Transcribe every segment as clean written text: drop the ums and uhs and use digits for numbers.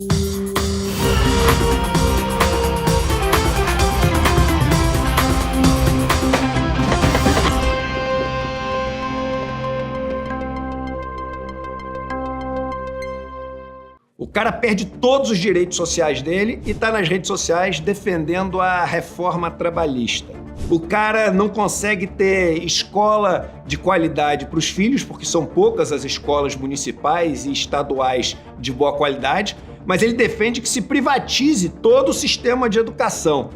O cara perde todos os direitos sociais dele e está nas redes sociais defendendo a reforma trabalhista. O cara não consegue ter escola de qualidade para os filhos, porque são poucas as escolas municipais e estaduais de boa qualidade, mas ele defende que se privatize todo o sistema de educação.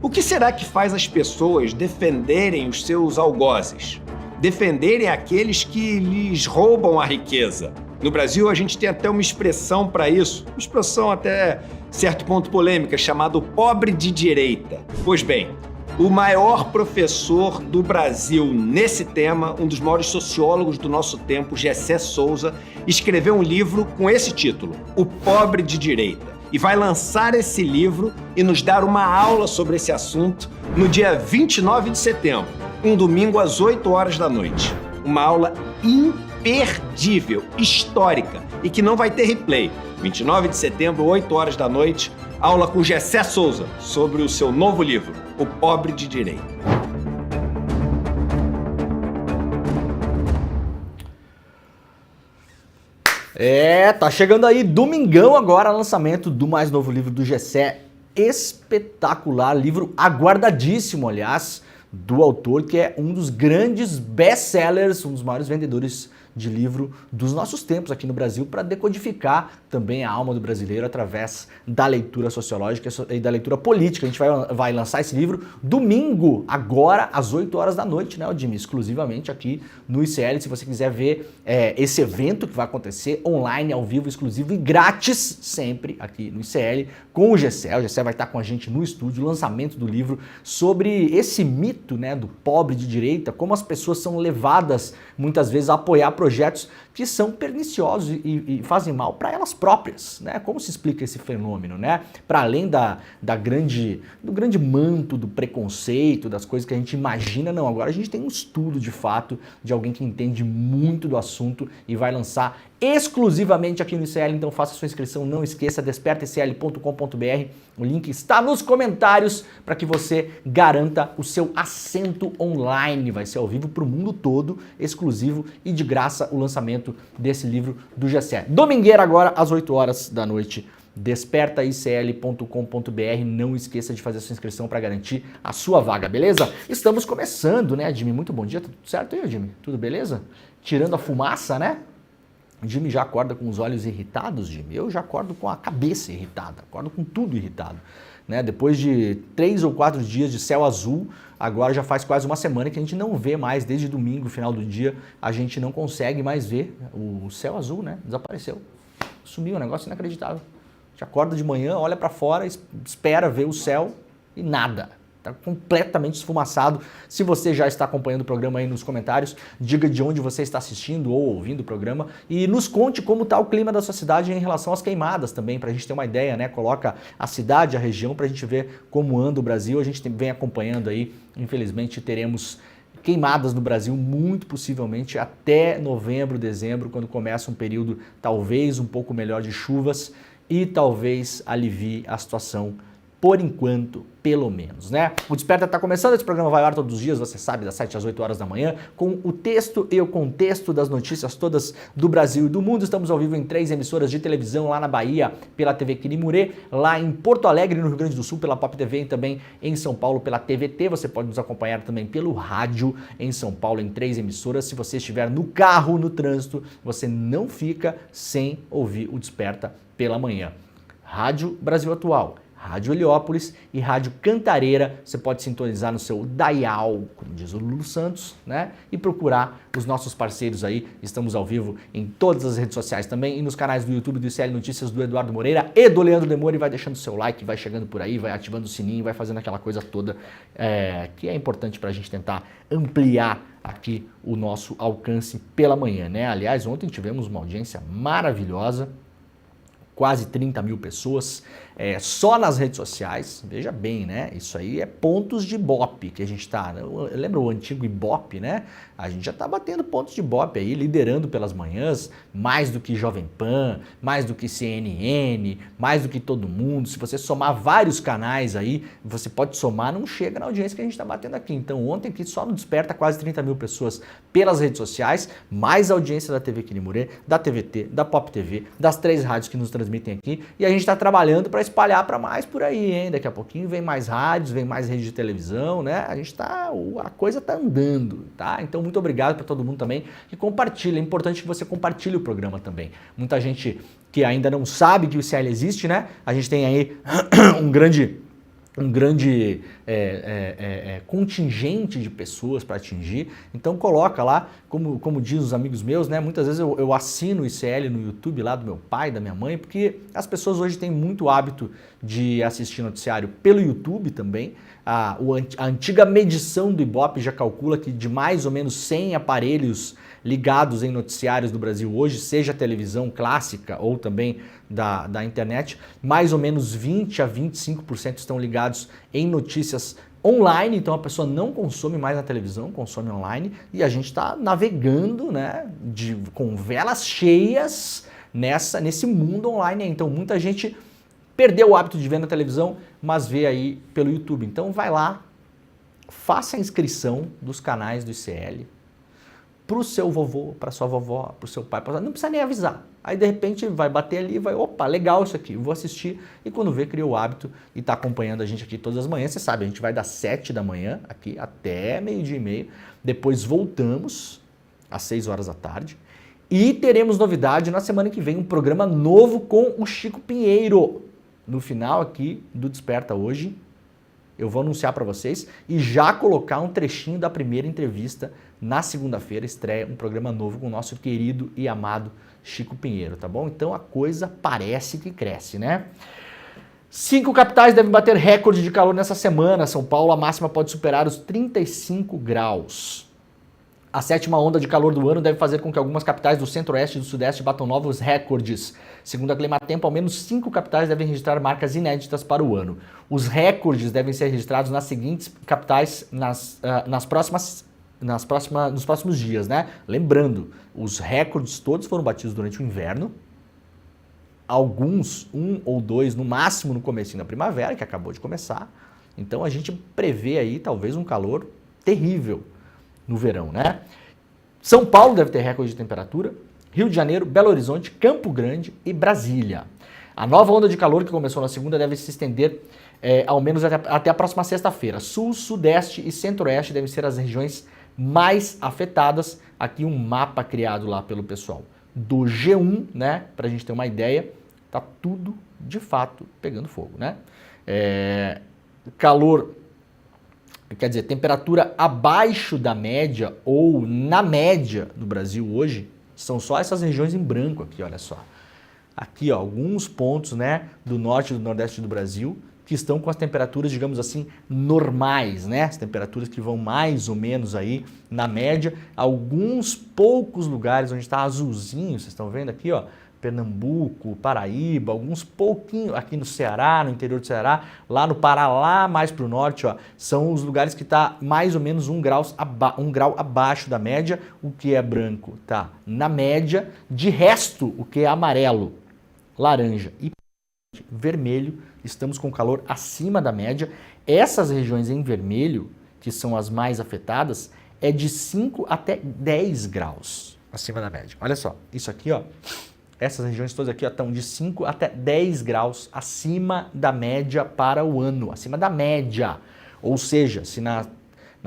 O que será que faz as pessoas defenderem os seus algozes? Defenderem aqueles que lhes roubam a riqueza? No Brasil, a gente tem até uma expressão para isso, uma expressão até certo ponto polêmica, chamado pobre de direita. Pois bem, o maior professor do Brasil nesse tema, um dos maiores sociólogos do nosso tempo, Gessé Souza, escreveu um livro com esse título, O Pobre de Direita, e vai lançar esse livro e nos dar uma aula sobre esse assunto no dia 29 de setembro, um domingo às 8 horas da noite. Uma aula imperdível, histórica e que não vai ter replay. 29 de setembro, 8 horas da noite, aula com Gessé Souza sobre o seu novo livro, O Pobre de Direita. Tá chegando aí domingão agora, lançamento do mais novo livro do Gessé, espetacular, livro aguardadíssimo, aliás, do autor, que é um dos grandes best-sellers, um dos maiores vendedores de livro dos nossos tempos aqui no Brasil, para decodificar também a alma do brasileiro através da leitura sociológica e da leitura política. A gente vai lançar esse livro domingo, agora às 8 horas da noite, né, Jimmy? Exclusivamente aqui no ICL. Se você quiser ver esse evento que vai acontecer online, ao vivo, exclusivo e grátis, sempre aqui no ICL, com o Gessé. O Gessé vai estar com a gente no estúdio, lançamento do livro sobre esse mito, né, do pobre de direita, como as pessoas são levadas muitas vezes a apoiar projetos que são perniciosos e fazem mal para elas próprias, né? Como se explica esse fenômeno, né? Para além do grande manto do preconceito, das coisas que a gente imagina, não. Agora a gente tem um estudo de fato de alguém que entende muito do assunto e vai lançar exclusivamente aqui no ICL, então faça sua inscrição, não esqueça, despertaicl.com.br, o link está nos comentários para que você garanta o seu assento online, vai ser ao vivo para o mundo todo, exclusivo e de graça o lançamento desse livro do Gessé. Domingueira agora às 8 horas da noite, despertaicl.com.br, não esqueça de fazer sua inscrição para garantir a sua vaga, beleza? Estamos começando, né, Jimmy? Muito bom dia, tudo certo aí, Jimmy? Tudo beleza? Tirando a fumaça, né? Jimmy já acorda com os olhos irritados, Jimmy? Eu já acordo com a cabeça irritada, acordo com tudo irritado. Né? Depois de 3 ou 4 dias de céu azul, agora já faz quase uma semana que a gente não vê mais, desde domingo, final do dia, a gente não consegue mais ver o céu azul, né? Desapareceu, sumiu, um negócio inacreditável. A gente acorda de manhã, olha para fora, espera ver o céu e nada. Está completamente esfumaçado. Se você já está acompanhando o programa aí nos comentários, diga de onde você está assistindo ou ouvindo o programa e nos conte como está o clima da sua cidade em relação às queimadas também, para a gente ter uma ideia, né? Coloca a cidade, a região, para a gente ver como anda o Brasil. A gente vem acompanhando aí, infelizmente teremos queimadas no Brasil, muito possivelmente até novembro, dezembro, quando começa um período talvez um pouco melhor de chuvas e talvez alivie a situação por enquanto, pelo menos, né? O Desperta está começando, esse programa vai ao ar todos os dias, você sabe, das 7 às 8 horas da manhã, com o texto e o contexto das notícias todas do Brasil e do mundo. Estamos ao vivo em 3 emissoras de televisão, lá na Bahia, pela TV Quirimurê, lá em Porto Alegre, no Rio Grande do Sul, pela Pop TV e também em São Paulo, pela TVT. Você pode nos acompanhar também pelo rádio em São Paulo, em 3 emissoras. Se você estiver no carro, no trânsito, você não fica sem ouvir o Desperta pela manhã. Rádio Brasil Atual, Rádio Heliópolis e Rádio Cantareira. Você pode sintonizar no seu dial, como diz o Lulu Santos, né? E procurar os nossos parceiros aí. Estamos ao vivo em todas as redes sociais também e nos canais do YouTube do ICL Notícias do Eduardo Moreira e do Leandro Demore. Vai deixando seu like, vai chegando por aí, vai ativando o sininho, vai fazendo aquela coisa toda que é importante para a gente tentar ampliar aqui o nosso alcance pela manhã, né? Aliás, ontem tivemos uma audiência maravilhosa, quase 30 mil pessoas só nas redes sociais, veja bem, né? Isso aí é pontos de Ibope que a gente está. Lembra o antigo Ibope, né? A gente já está batendo pontos de Ibope aí, liderando pelas manhãs, mais do que Jovem Pan, mais do que CNN, mais do que todo mundo. Se você somar vários canais aí, você pode somar, não chega na audiência que a gente está batendo aqui. Então ontem aqui só no Desperta quase 30 mil pessoas pelas redes sociais, mais audiência da TV Quinimurê, da TVT, da Pop TV, das 3 rádios que nos transmitem aqui, e a gente está trabalhando para espalhar para mais por aí, hein? Daqui a pouquinho vem mais rádios, vem mais rede de televisão, né? A coisa tá andando, tá? Então muito obrigado para todo mundo também que compartilha. É importante que você compartilhe o programa também. Muita gente que ainda não sabe que o ICL existe, né? A gente tem aí um grande contingente de pessoas para atingir, então coloca lá, como diz os amigos meus, né? Muitas vezes eu assino o ICL no YouTube lá do meu pai, da minha mãe, porque as pessoas hoje têm muito hábito de assistir noticiário pelo YouTube também. A antiga medição do Ibope já calcula que de mais ou menos 100 aparelhos ligados em noticiários do Brasil hoje, seja televisão clássica ou também da internet, mais ou menos 20 a 25% estão ligados em notícias online, então a pessoa não consome mais na televisão, consome online, e a gente está navegando, né, com velas cheias nesse mundo online. Então muita gente perdeu o hábito de ver na televisão, mas vê aí pelo YouTube. Então vai lá, faça a inscrição dos canais do ICL, para o seu vovô, para sua vovó, para o seu pai, não precisa nem avisar. Aí de repente vai bater ali e vai, opa, legal isso aqui, vou assistir, e quando vê, cria o hábito e está acompanhando a gente aqui todas as manhãs. Você sabe, a gente vai das 7 da manhã aqui até 12:30, depois voltamos às 6 horas da tarde e teremos novidade na semana que vem, um programa novo com o Chico Pinheiro. No final aqui do Desperta hoje, eu vou anunciar para vocês e já colocar um trechinho da primeira entrevista. Na segunda-feira estreia um programa novo com o nosso querido e amado Chico Pinheiro, tá bom? Então a coisa parece que cresce, né? 5 capitais devem bater recorde de calor nessa semana. São Paulo, a máxima pode superar os 35 graus. A 7ª onda de calor do ano deve fazer com que algumas capitais do centro-oeste e do sudeste batam novos recordes. Segundo a Climatempo, ao menos 5 capitais devem registrar marcas inéditas para o ano. Os recordes devem ser registrados nas seguintes capitais nos próximos dias, né? Lembrando, os recordes todos foram batidos durante o inverno. Alguns, 1 ou 2, no máximo no comecinho da primavera, que acabou de começar. Então a gente prevê aí talvez um calor terrível no verão, né? São Paulo deve ter recorde de temperatura, Rio de Janeiro, Belo Horizonte, Campo Grande e Brasília. A nova onda de calor que começou na segunda deve se estender ao menos até a próxima sexta-feira. Sul, Sudeste e Centro-Oeste devem ser as regiões mais afetadas. Aqui um mapa criado lá pelo pessoal do G1, né? Para a gente ter uma ideia, tá tudo de fato pegando fogo, né? Calor, quer dizer, temperatura abaixo da média ou na média do Brasil hoje, são só essas regiões em branco aqui, olha só. Aqui, ó, alguns pontos, né, do norte e do nordeste do Brasil que estão com as temperaturas, digamos assim, normais, né? As temperaturas que vão mais ou menos aí na média. Alguns poucos lugares onde está azulzinho, vocês estão vendo aqui, ó, Pernambuco, Paraíba, alguns pouquinhos aqui no Ceará, no interior do Ceará, lá no Pará, lá mais para o norte, ó, são os lugares que está mais ou menos um grau abaixo da média. O que é branco tá na média, de resto o que é amarelo, laranja e vermelho, estamos com calor acima da média. Essas regiões em vermelho, que são as mais afetadas, é de 5 até 10 graus acima da média. Olha só, isso aqui, ó, essas regiões todas aqui, ó, estão de 5 até 10 graus acima da média para o ano, acima da média. Ou seja, se na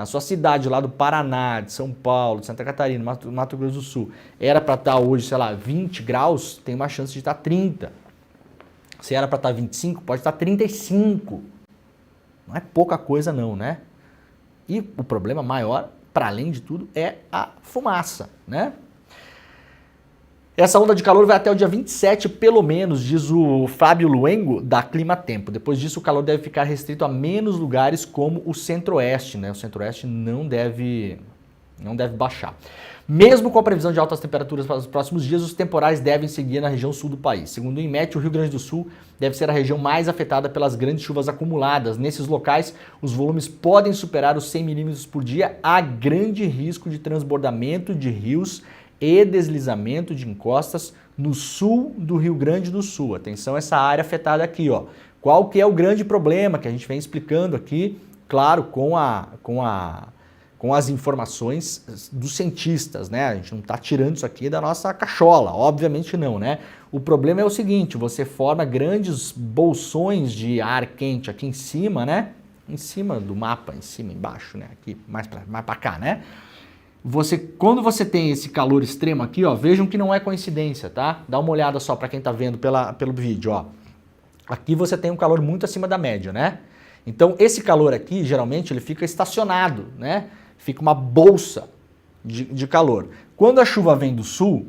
sua cidade lá do Paraná, de São Paulo, de Santa Catarina, Mato Grosso do Sul, era para estar hoje, sei lá, 20 graus, tem uma chance de estar 30. Se era para estar 25, pode estar 35. Não é pouca coisa não, né? E o problema maior, para além de tudo, é a fumaça, né? Essa onda de calor vai até o dia 27, pelo menos, diz o Fábio Luengo, da Climatempo. Depois disso, o calor deve ficar restrito a menos lugares como o Centro-Oeste, né? O Centro-Oeste não deve baixar. Mesmo com a previsão de altas temperaturas para os próximos dias, os temporais devem seguir na região sul do país. Segundo o INMET, o Rio Grande do Sul deve ser a região mais afetada pelas grandes chuvas acumuladas. Nesses locais, os volumes podem superar os 100 milímetros por dia. Há grande risco de transbordamento de rios e deslizamento de encostas no sul do Rio Grande do Sul. Atenção, essa área afetada aqui, ó. Qual que é o grande problema que a gente vem explicando aqui, claro, com as informações dos cientistas, né? A gente não está tirando isso aqui da nossa cachola, obviamente não, né? O problema é o seguinte, você forma grandes bolsões de ar quente aqui em cima, né? Em cima do mapa, em cima, embaixo, né? Aqui, mais para cá, né? Quando você tem esse calor extremo aqui, ó, vejam que não é coincidência, tá? Dá uma olhada só para quem está vendo pelo vídeo, ó. Aqui você tem um calor muito acima da média, né? Então, esse calor aqui, geralmente, ele fica estacionado, né? Fica uma bolsa de calor. Quando a chuva vem do sul,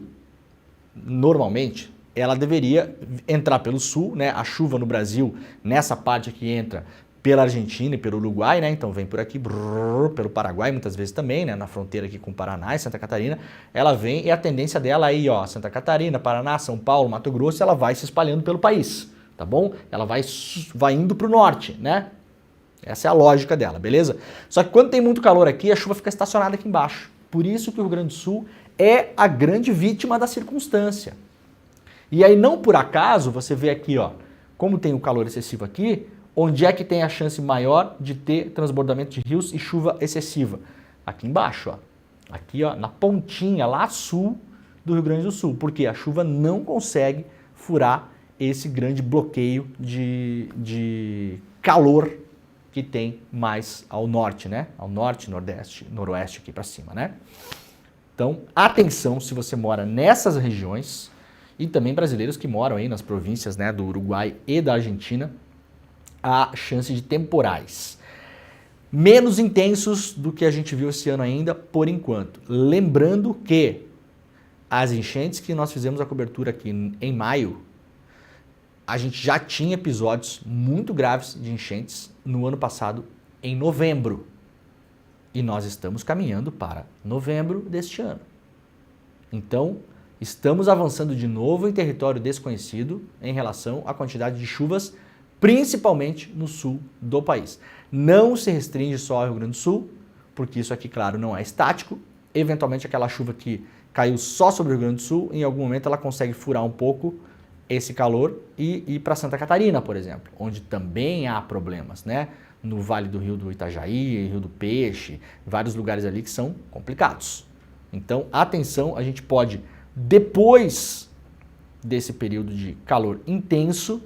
normalmente, ela deveria entrar pelo sul, né? A chuva no Brasil, nessa parte aqui, entra pela Argentina e pelo Uruguai, né? Então vem por aqui, pelo Paraguai, muitas vezes também, né? Na fronteira aqui com o Paraná e Santa Catarina, ela vem e a tendência dela aí, ó, Santa Catarina, Paraná, São Paulo, Mato Grosso, ela vai se espalhando pelo país, tá bom? Ela vai indo para o norte, né? Essa é a lógica dela, beleza? Só que quando tem muito calor aqui, a chuva fica estacionada aqui embaixo. Por isso que o Rio Grande do Sul é a grande vítima da circunstância. E aí, não por acaso, você vê aqui, ó, como tem o calor excessivo aqui, onde é que tem a chance maior de ter transbordamento de rios e chuva excessiva? Aqui embaixo, ó. Aqui, ó, na pontinha, lá sul do Rio Grande do Sul. Porque a chuva não consegue furar esse grande bloqueio de calor que tem mais ao norte, né? Ao norte, nordeste, noroeste aqui para cima, né? Então, atenção se você mora nessas regiões e também brasileiros que moram aí nas províncias, né, do Uruguai e da Argentina, a chance de temporais menos intensos do que a gente viu esse ano ainda, por enquanto. Lembrando que as enchentes que nós fizemos a cobertura aqui em maio, a gente já tinha episódios muito graves de enchentes no ano passado, em novembro. E nós estamos caminhando para novembro deste ano. Então, estamos avançando de novo em território desconhecido em relação à quantidade de chuvas, principalmente no sul do país. Não se restringe só ao Rio Grande do Sul, porque isso aqui, claro, não é estático. Eventualmente, aquela chuva que caiu só sobre o Rio Grande do Sul, em algum momento ela consegue furar um pouco esse calor e ir para Santa Catarina, por exemplo, onde também há problemas, né? No Vale do Rio do Itajaí, Rio do Peixe, vários lugares ali que são complicados. Então, atenção, a gente pode, depois desse período de calor intenso,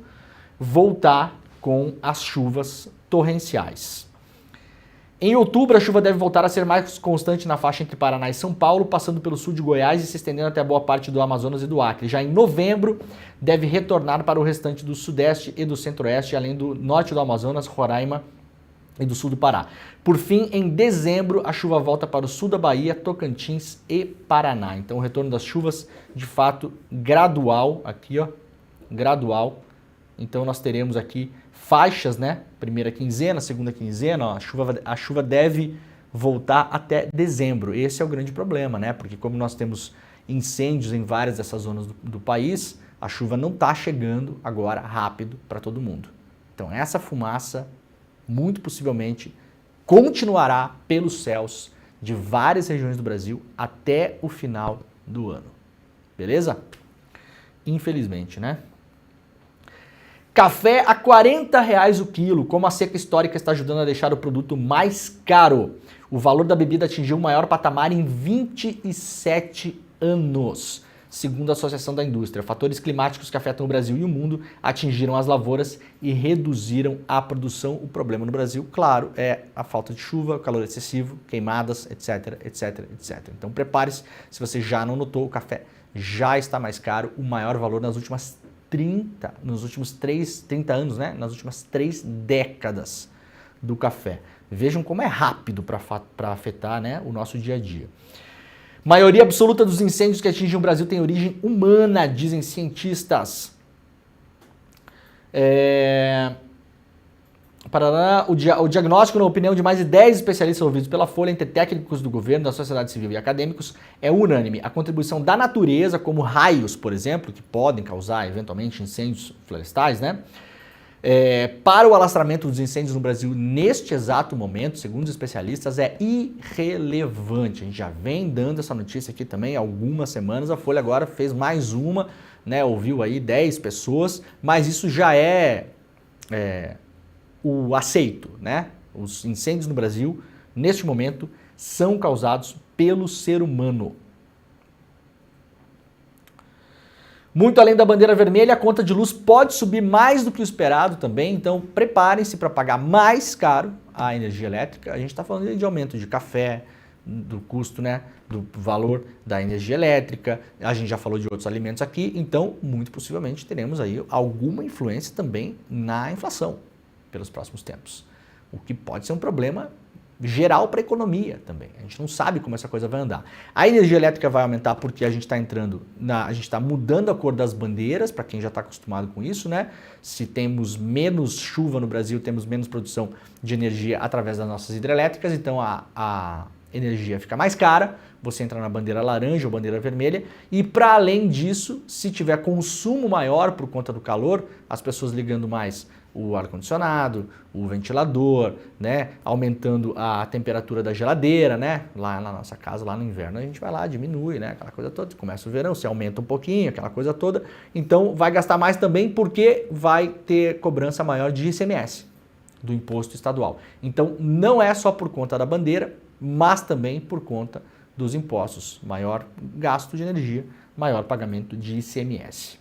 voltar com as chuvas torrenciais. Em outubro, a chuva deve voltar a ser mais constante na faixa entre Paraná e São Paulo, passando pelo sul de Goiás e se estendendo até boa parte do Amazonas e do Acre. Já em novembro, deve retornar para o restante do sudeste e do centro-oeste, além do norte do Amazonas, Roraima e do sul do Pará. Por fim, em dezembro, a chuva volta para o sul da Bahia, Tocantins e Paraná. Então, o retorno das chuvas, de fato, gradual, aqui, ó, gradual. Então, nós teremos aqui faixas, né? Primeira quinzena, segunda quinzena, ó, a chuva deve voltar até dezembro. Esse é o grande problema, né? Porque como nós temos incêndios em várias dessas zonas do país, a chuva não está chegando agora rápido para todo mundo. Então essa fumaça, muito possivelmente, continuará pelos céus de várias regiões do Brasil até o final do ano. Beleza? Infelizmente, né? Café a R$40 o quilo, como a seca histórica está ajudando a deixar o produto mais caro. O valor da bebida atingiu o maior patamar em 27 anos, segundo a Associação da Indústria. Fatores climáticos que afetam o Brasil e o mundo atingiram as lavouras e reduziram a produção. O problema no Brasil, claro, é a falta de chuva, o calor excessivo, queimadas, etc, etc, etc. Então prepare-se, se você já não notou, o café já está mais caro, o maior valor nos últimos 30 anos, né? Nas últimas 3 décadas do café. Vejam como é rápido para afetar, né, o nosso dia a dia. Maioria absoluta dos incêndios que atingem o Brasil tem origem humana, dizem cientistas. Parará, o diagnóstico, na opinião de mais de 10 especialistas ouvidos pela Folha, entre técnicos do governo, da sociedade civil e acadêmicos, é unânime. A contribuição da natureza, como raios, por exemplo, que podem causar eventualmente incêndios florestais, né? Para o alastramento dos incêndios no Brasil neste exato momento, segundo os especialistas, é irrelevante. A gente já vem dando essa notícia aqui também há algumas semanas. A Folha agora fez mais uma, né? Ouviu aí 10 pessoas, mas isso já é o aceito, né? Os incêndios no Brasil, neste momento, são causados pelo ser humano. Muito além da bandeira vermelha, a conta de luz pode subir mais do que o esperado também, então preparem-se para pagar mais caro a energia elétrica. A gente está falando de aumento de café, do custo, né, do valor da energia elétrica, a gente já falou de outros alimentos aqui, então muito possivelmente teremos aí alguma influência também na inflação pelos próximos tempos, o que pode ser um problema geral para a economia também. A gente não sabe como essa coisa vai andar. A energia elétrica vai aumentar porque a gente está a gente está mudando a cor das bandeiras, para quem já está acostumado com isso, né? Se temos menos chuva no Brasil, temos menos produção de energia através das nossas hidrelétricas, então a energia fica mais cara, você entra na bandeira laranja ou bandeira vermelha, e para além disso, se tiver consumo maior por conta do calor, as pessoas ligando mais o ar-condicionado, o ventilador, né, aumentando a temperatura da geladeira, né, lá na nossa casa, lá no inverno, a gente vai lá, diminui, né, aquela coisa toda, começa o verão, se aumenta um pouquinho, aquela coisa toda, então vai gastar mais também porque vai ter cobrança maior de ICMS, do imposto estadual. Então não é só por conta da bandeira, mas também por conta dos impostos, maior gasto de energia, maior pagamento de ICMS.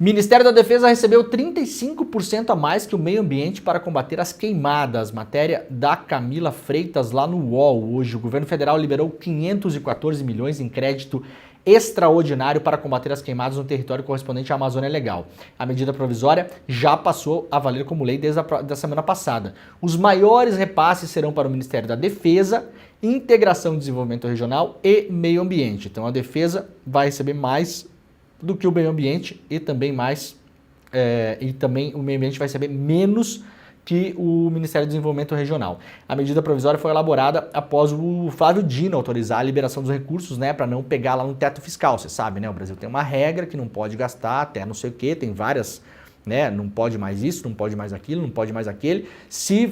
Ministério da Defesa recebeu 35% a mais que o meio ambiente para combater as queimadas. Matéria da Camila Freitas lá no UOL. Hoje o governo federal liberou 514 milhões em crédito extraordinário para combater as queimadas no território correspondente à Amazônia Legal. A medida provisória já passou a valer como lei desde a semana passada. Os maiores repasses serão para o Ministério da Defesa, Integração e Desenvolvimento Regional e Meio Ambiente. Então a Defesa vai receber mais do que o meio ambiente e também o meio ambiente vai receber menos que o Ministério do Desenvolvimento Regional. A medida provisória foi elaborada após o Flávio Dino autorizar a liberação dos recursos, né, para não pegar lá no teto fiscal. Você sabe, né, o Brasil tem uma regra que não pode gastar até não sei o que, tem várias, né, não pode mais isso, não pode mais aquilo, não pode mais aquele. Se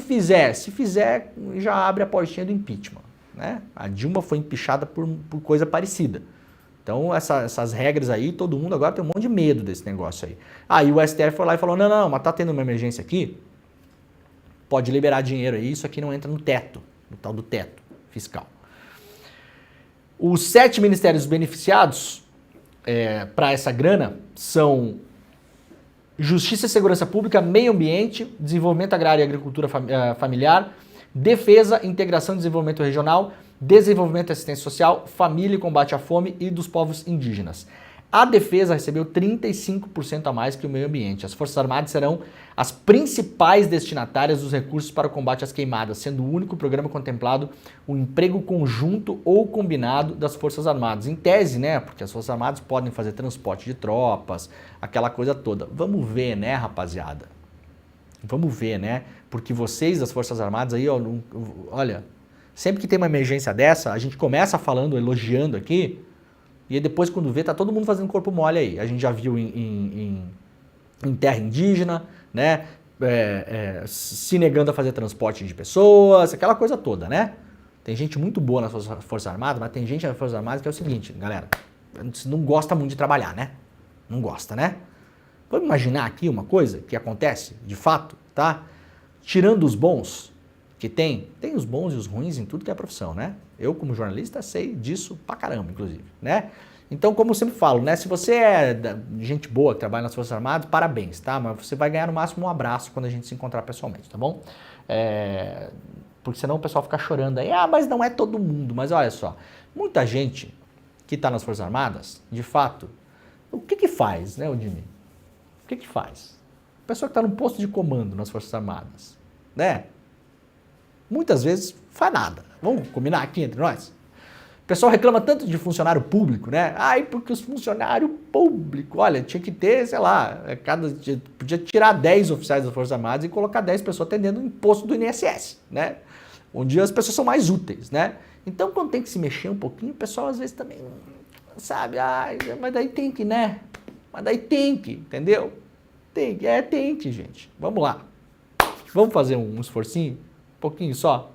fizer, já abre a portinha do impeachment, né? A Dilma foi empichada por coisa parecida. Então, essas regras aí, todo mundo agora tem um monte de medo desse negócio aí. Aí o STF foi lá e falou, não, mas tá tendo uma emergência aqui, pode liberar dinheiro aí, isso aqui não entra no teto, no tal do teto fiscal. Os 7 ministérios beneficiados para essa grana são Justiça e Segurança Pública, Meio Ambiente, Desenvolvimento Agrário e Agricultura Familiar, Defesa, Integração e Desenvolvimento Regional, Desenvolvimento e Assistência Social, Família e Combate à Fome e dos Povos Indígenas. A Defesa recebeu 35% a mais que o Meio Ambiente. As Forças Armadas serão as principais destinatárias dos recursos para o combate às queimadas, sendo o único programa contemplado o emprego conjunto ou combinado das Forças Armadas. Em tese, né, porque as Forças Armadas podem fazer transporte de tropas, aquela coisa toda. Vamos ver, né, rapaziada? Vamos ver, né? Porque vocês das Forças Armadas aí, olha, sempre que tem uma emergência dessa, a gente começa falando, elogiando aqui, e aí depois quando vê, tá todo mundo fazendo corpo mole aí. A gente já viu em terra indígena, né? Se negando a fazer transporte de pessoas, aquela coisa toda, né? Tem gente muito boa nas Forças Armadas, mas tem gente nas Forças Armadas que é o seguinte, galera, não gosta muito de trabalhar, né? Não gosta, né? Vamos imaginar aqui uma coisa que acontece, de fato, tá? Tirando os bons, que tem os bons e os ruins em tudo que é profissão, né? Eu, como jornalista, sei disso pra caramba, inclusive, né? Então, como eu sempre falo, né? Se você é gente boa que trabalha nas Forças Armadas, parabéns, tá? Mas você vai ganhar no máximo um abraço quando a gente se encontrar pessoalmente, tá bom? Porque senão o pessoal fica chorando aí, mas não é todo mundo. Mas olha só, muita gente que tá nas Forças Armadas, de fato, o que faz, né, Odimi? O que faz? A pessoa que tá no posto de comando nas Forças Armadas, né? Muitas vezes faz nada. Vamos combinar aqui entre nós? O pessoal reclama tanto de funcionário público, né? Ai, porque os funcionários públicos, olha, tinha que ter, sei lá, podia tirar 10 oficiais das Forças Armadas e colocar 10 pessoas atendendo o imposto do INSS, né? Onde as pessoas são mais úteis, né? Então, quando tem que se mexer um pouquinho, o pessoal às vezes também, sabe, ai, mas daí tem que, né? Mas daí tem que, entendeu? Tem que, gente. Vamos lá. Vamos fazer um esforcinho? Um pouquinho só?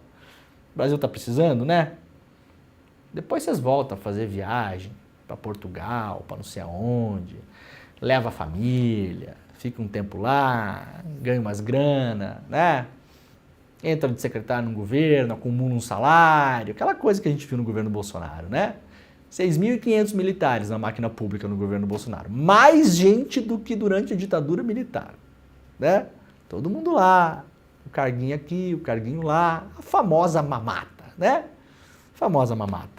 O Brasil tá precisando, né? Depois vocês voltam a fazer viagem para Portugal, para não sei aonde, leva a família, fica um tempo lá, ganha umas grana, né? Entra de secretário no governo, acumula um salário, aquela coisa que a gente viu no governo Bolsonaro, né? 6.500 militares na máquina pública no governo Bolsonaro. Mais gente do que durante a ditadura militar, né? Todo mundo lá, o carguinho aqui, o carguinho lá, a famosa mamata, né? Famosa mamata.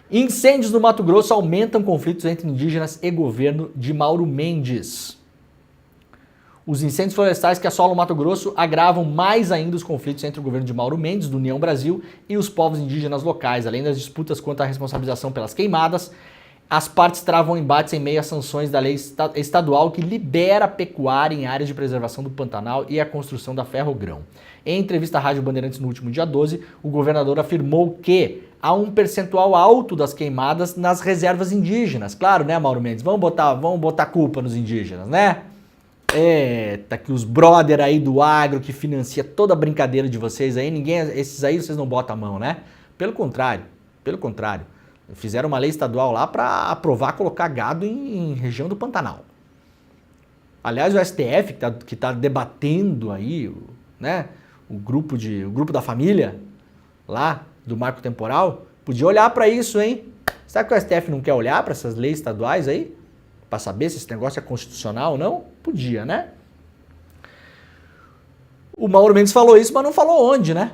Incêndios no Mato Grosso aumentam conflitos entre indígenas e governo de Mauro Mendes. Os incêndios florestais que assolam o Mato Grosso agravam mais ainda os conflitos entre o governo de Mauro Mendes, do União Brasil, e os povos indígenas locais. Além das disputas quanto à responsabilização pelas queimadas, as partes travam embates em meio às sanções da lei estadual que libera a pecuária em áreas de preservação do Pantanal e a construção da Ferrogrão. Em entrevista à Rádio Bandeirantes no último dia 12, o governador afirmou que há um percentual alto das queimadas nas reservas indígenas. Claro, né, Mauro Mendes? Vamos botar culpa nos indígenas, né? Tá que os brother aí do agro que financia toda a brincadeira de vocês aí, esses aí vocês não botam a mão, né? Pelo contrário. Fizeram uma lei estadual lá para aprovar colocar gado em região do Pantanal. Aliás, o STF que tá debatendo aí, né, o grupo da família lá do marco temporal, podia olhar para isso, hein? Será que o STF não quer olhar para essas leis estaduais aí? Para saber se esse negócio é constitucional ou não? Podia, né? O Mauro Mendes falou isso, mas não falou onde, né?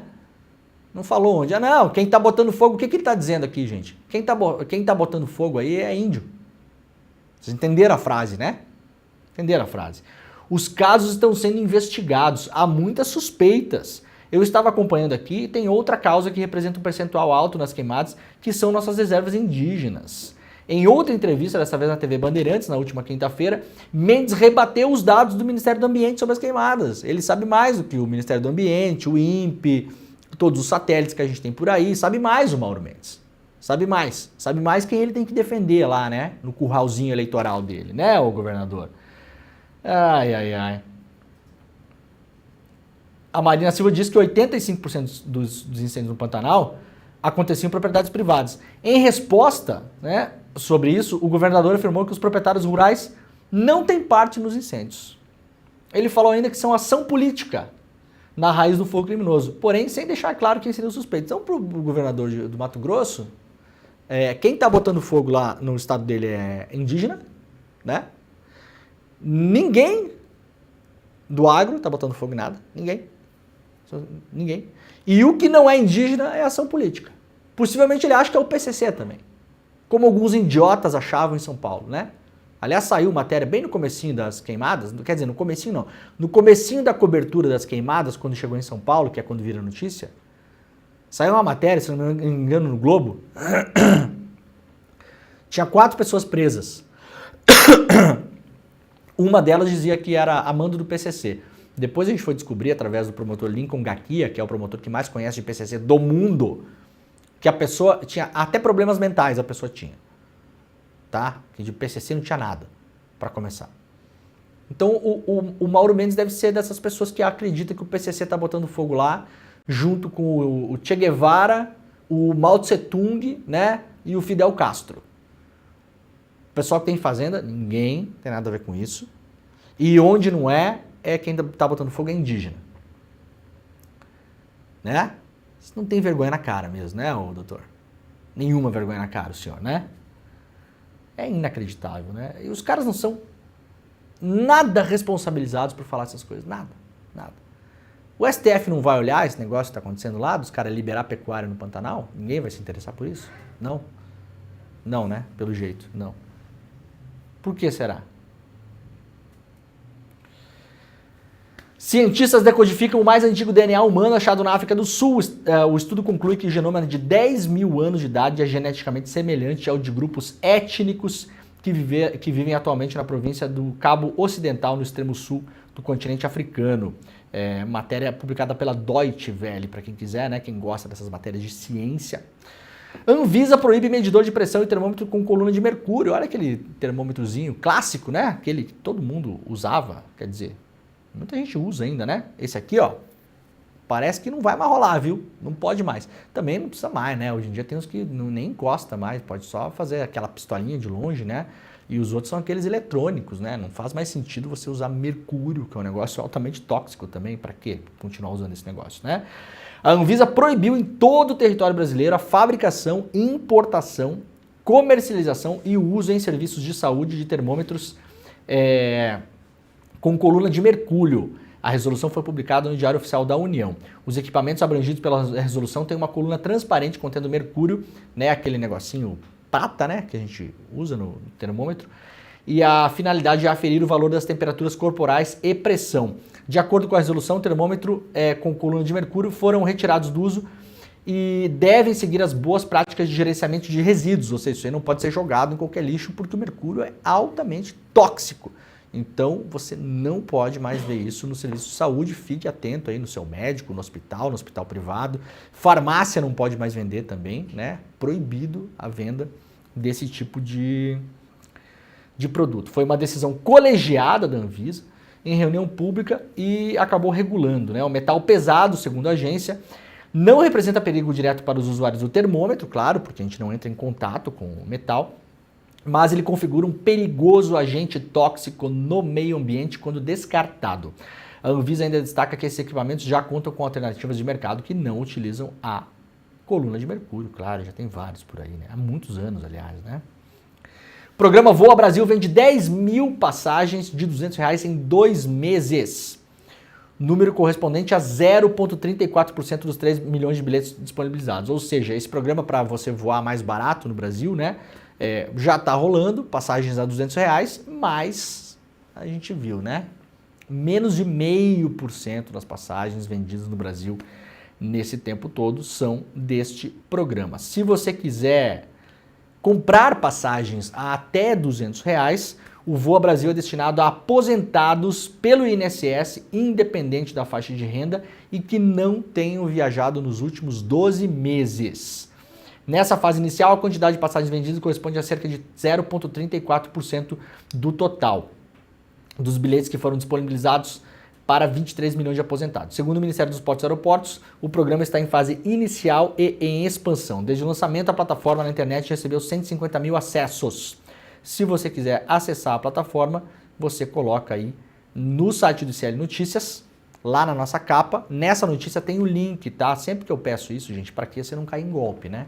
Não falou onde. Não, quem tá botando fogo, o que ele tá dizendo aqui, gente? Quem tá botando fogo aí é índio. Vocês entenderam a frase, né? Entenderam a frase. Os casos estão sendo investigados, há muitas suspeitas. Eu estava acompanhando aqui e tem outra causa que representa um percentual alto nas queimadas, que são nossas reservas indígenas. Em outra entrevista, dessa vez na TV Bandeirantes, na última quinta-feira, Mendes rebateu os dados do Ministério do Ambiente sobre as queimadas. Ele sabe mais do que o Ministério do Ambiente, o INPE, todos os satélites que a gente tem por aí, sabe mais o Mauro Mendes. Sabe mais quem ele tem que defender lá, né? No curralzinho eleitoral dele, né, o governador? Ai. A Marina Silva disse que 85% dos incêndios no Pantanal aconteciam em propriedades privadas. Em resposta, né, sobre isso, o governador afirmou que os proprietários rurais não têm parte nos incêndios. Ele falou ainda que são ação política na raiz do fogo criminoso, porém sem deixar claro quem seria o suspeito. Então, para o governador do Mato Grosso, quem está botando fogo lá no estado dele é indígena, né? Ninguém do agro está botando fogo em nada, ninguém. E o que não é indígena é ação política. Possivelmente ele acha que é o PCC também, como alguns idiotas achavam em São Paulo, né? Aliás, saiu matéria bem no comecinho das queimadas, quer dizer, no comecinho não, no comecinho da cobertura das queimadas, quando chegou em São Paulo, que é quando vira notícia, saiu uma matéria, se não me engano, no Globo, tinha 4 pessoas presas. Uma delas dizia que era a mando do PCC. Depois a gente foi descobrir, através do promotor Lincoln Gakia, que é o promotor que mais conhece de PCC do mundo, que a pessoa tinha até problemas mentais, a pessoa tinha. Tá? Que de PCC não tinha nada, para começar. Então o Mauro Mendes deve ser dessas pessoas que acreditam que o PCC está botando fogo lá, junto com o Che Guevara, o Mao Tse Tung, né, e o Fidel Castro. O pessoal que tem fazenda, ninguém tem nada a ver com isso. E onde não é quem está botando fogo é indígena. Né? Você não tem vergonha na cara mesmo, né, ô doutor? Nenhuma vergonha na cara, o senhor, né? É inacreditável, né? E os caras não são nada responsabilizados por falar essas coisas. Nada. O STF não vai olhar esse negócio que está acontecendo lá, dos caras liberar pecuária no Pantanal? Ninguém vai se interessar por isso? Não. Não, né? Pelo jeito, não. Por que será? Cientistas decodificam o mais antigo DNA humano achado na África do Sul. O estudo conclui que o genoma de 10 mil anos de idade é geneticamente semelhante ao de grupos étnicos que vivem atualmente na província do Cabo Ocidental, no extremo sul do continente africano. Matéria publicada pela Deutsche Welle, para quem quiser, né, quem gosta dessas matérias de ciência. Anvisa proíbe medidor de pressão e termômetro com coluna de mercúrio. Olha aquele termômetrozinho clássico, né? Aquele que todo mundo usava, quer dizer, muita gente usa ainda, né? Esse aqui, ó, parece que não vai mais rolar, viu? Não pode mais. Também não precisa mais, né? Hoje em dia tem uns que nem encosta mais, pode só fazer aquela pistolinha de longe, né? E os outros são aqueles eletrônicos, né? Não faz mais sentido você usar mercúrio, que é um negócio altamente tóxico também. Para quê? Continuar usando esse negócio, né? A Anvisa proibiu em todo o território brasileiro a fabricação, importação, comercialização e o uso em serviços de saúde de termômetros com coluna de mercúrio. A resolução foi publicada no Diário Oficial da União. Os equipamentos abrangidos pela resolução têm uma coluna transparente contendo mercúrio, né, aquele negocinho prata, né, que a gente usa no termômetro, e a finalidade é aferir o valor das temperaturas corporais e pressão. De acordo com a resolução, o termômetro com coluna de mercúrio foram retirados do uso e devem seguir as boas práticas de gerenciamento de resíduos, ou seja, isso aí não pode ser jogado em qualquer lixo porque o mercúrio é altamente tóxico. Então, você não pode mais ver isso no serviço de saúde. Fique atento aí no seu médico, no hospital privado. Farmácia não pode mais vender também, né? Proibido a venda desse tipo de produto. Foi uma decisão colegiada da Anvisa em reunião pública e acabou regulando, né? O metal pesado, segundo a agência, não representa perigo direto para os usuários do termômetro, claro, porque a gente não entra em contato com o metal, mas ele configura um perigoso agente tóxico no meio ambiente quando descartado. A Anvisa ainda destaca que esses equipamentos já contam com alternativas de mercado que não utilizam a coluna de mercúrio, claro, já tem vários por aí, né? Há muitos anos, aliás, né? O programa Voa Brasil vende 10 mil passagens de R$200 em 2 meses. Número correspondente a 0,34% dos 3 milhões de bilhetes disponibilizados. Ou seja, esse programa para você voar mais barato no Brasil, né? Já está rolando, passagens a R$200, mas a gente viu, né? Menos de 0,5% das passagens vendidas no Brasil nesse tempo todo são deste programa. Se você quiser comprar passagens a até R$200, o Voa Brasil é destinado a aposentados pelo INSS, independente da faixa de renda, e que não tenham viajado nos últimos 12 meses. Nessa fase inicial, a quantidade de passagens vendidas corresponde a cerca de 0,34% do total dos bilhetes que foram disponibilizados para 23 milhões de aposentados. Segundo o Ministério dos Portos e Aeroportos, o programa está em fase inicial e em expansão. Desde o lançamento, a plataforma na internet recebeu 150 mil acessos. Se você quiser acessar a plataforma, você coloca aí no site do ICL Notícias, lá na nossa capa. Nessa notícia tem o link, tá? Sempre que eu peço isso, gente, para que você não caia em golpe, né?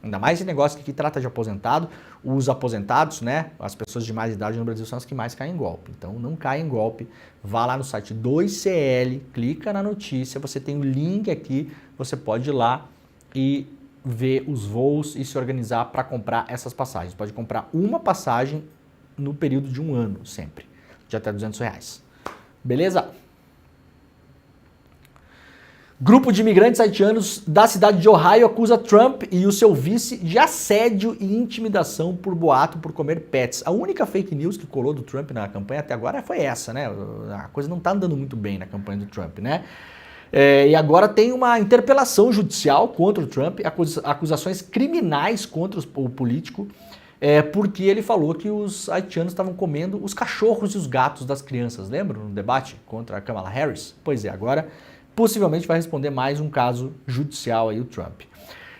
Ainda mais esse negócio que aqui trata de aposentado, os aposentados, né? As pessoas de mais idade no Brasil são as que mais caem em golpe. Então não caia em golpe, vá lá no site do ICL, clica na notícia, você tem o link aqui, você pode ir lá e ver os voos e se organizar para comprar essas passagens. Pode comprar uma passagem no período de um ano, sempre, de até R$200. Beleza? Grupo de imigrantes haitianos da cidade de Ohio acusa Trump e o seu vice de assédio e intimidação por boato por comer pets. A única fake news que colou do Trump na campanha até agora foi essa, né? A coisa não está andando muito bem na campanha do Trump, né? E agora tem uma interpelação judicial contra o Trump, acusações criminais contra o político, porque ele falou que os haitianos estavam comendo os cachorros e os gatos das crianças. Lembram no debate contra a Kamala Harris? Pois é, agora possivelmente vai responder mais um caso judicial aí o Trump.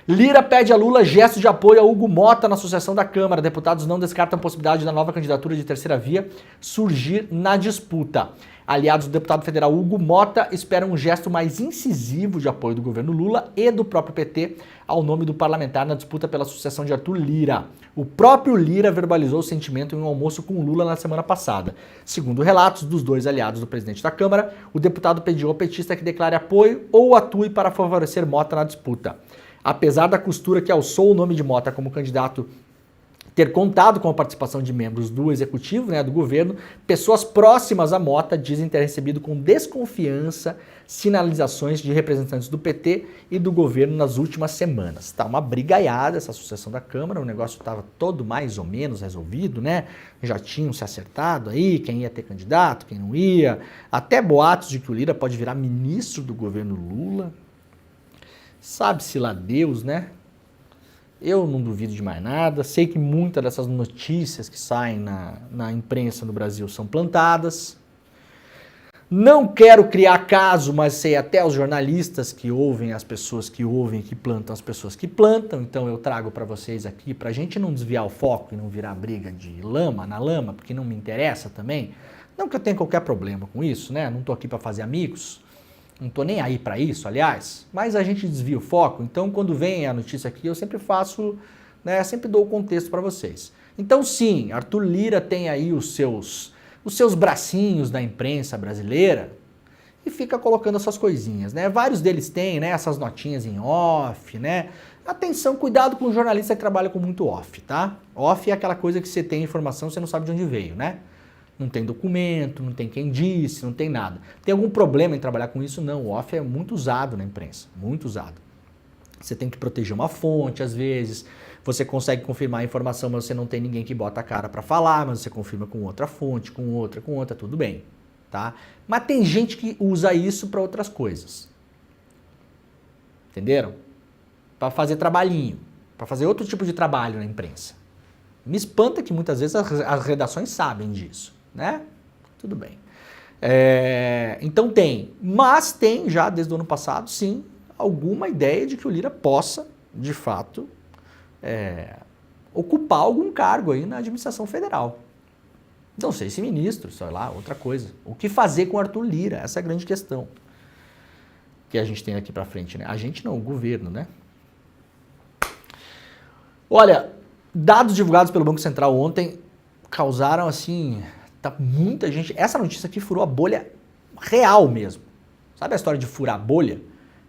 Lira pede a Lula gesto de apoio a Hugo Mota na sucessão da Câmara. Deputados não descartam a possibilidade da nova candidatura de terceira via surgir na disputa. Aliados do deputado federal Hugo Mota esperam um gesto mais incisivo de apoio do governo Lula e do próprio PT ao nome do parlamentar na disputa pela sucessão de Arthur Lira. O próprio Lira verbalizou o sentimento em um almoço com Lula na semana passada. Segundo relatos dos dois aliados do presidente da Câmara, o deputado pediu ao petista que declare apoio ou atue para favorecer Mota na disputa. Apesar da costura que alçou o nome de Mota como candidato ter contado com a participação de membros do executivo, né, do governo. Pessoas próximas à Mota dizem ter recebido com desconfiança sinalizações de representantes do PT e do governo nas últimas semanas. Tá uma brigaiada essa sucessão da Câmara, o negócio estava todo mais ou menos resolvido, né? Já tinham se acertado aí, quem ia ter candidato, quem não ia. Até boatos de que o Lira pode virar ministro do governo Lula. Sabe-se lá Deus, né? Eu não duvido de mais nada. Sei que muitas dessas notícias que saem na imprensa no Brasil são plantadas. Não quero criar caso, mas sei até os jornalistas que ouvem as pessoas que ouvem, que plantam as pessoas que plantam. Então eu trago para vocês aqui, para a gente não desviar o foco e não virar briga de lama na lama, porque não me interessa também. Não que eu tenha qualquer problema com isso, né? Não tô aqui para fazer amigos. Não tô nem aí para isso, aliás. Mas a gente desvia o foco. Então quando vem a notícia aqui, eu sempre faço, né? Sempre dou o contexto para vocês. Então sim, Arthur Lira tem aí os seus bracinhos da imprensa brasileira e fica colocando essas coisinhas, né? Vários deles têm, né, essas notinhas em off, né? Atenção, cuidado com o jornalista que trabalha com muito off, tá? Off é aquela coisa que você tem informação, você não sabe de onde veio, né? Não tem documento, não tem quem disse, não tem nada. Tem algum problema em trabalhar com isso? Não, o off é muito usado na imprensa, muito usado. Você tem que proteger uma fonte, às vezes. Você consegue confirmar a informação, mas você não tem ninguém que bota a cara para falar, mas você confirma com outra fonte, com outra, tudo bem, tá? Mas tem gente que usa isso para outras coisas. Entenderam? Para fazer trabalhinho, para fazer outro tipo de trabalho na imprensa. Me espanta que muitas vezes as redações sabem disso, né? Tudo bem. Então tem, mas tem já desde o ano passado, sim, alguma ideia de que o Lira possa, de fato, ocupar algum cargo aí na administração federal. Não sei se ministro, sei lá, outra coisa. O que fazer com o Arthur Lira? Essa é a grande questão que a gente tem aqui pra frente, né? A gente não, o governo, né? Olha, dados divulgados pelo Banco Central ontem causaram, assim, muita gente... Essa notícia aqui furou a bolha real mesmo. Sabe a história de furar a bolha?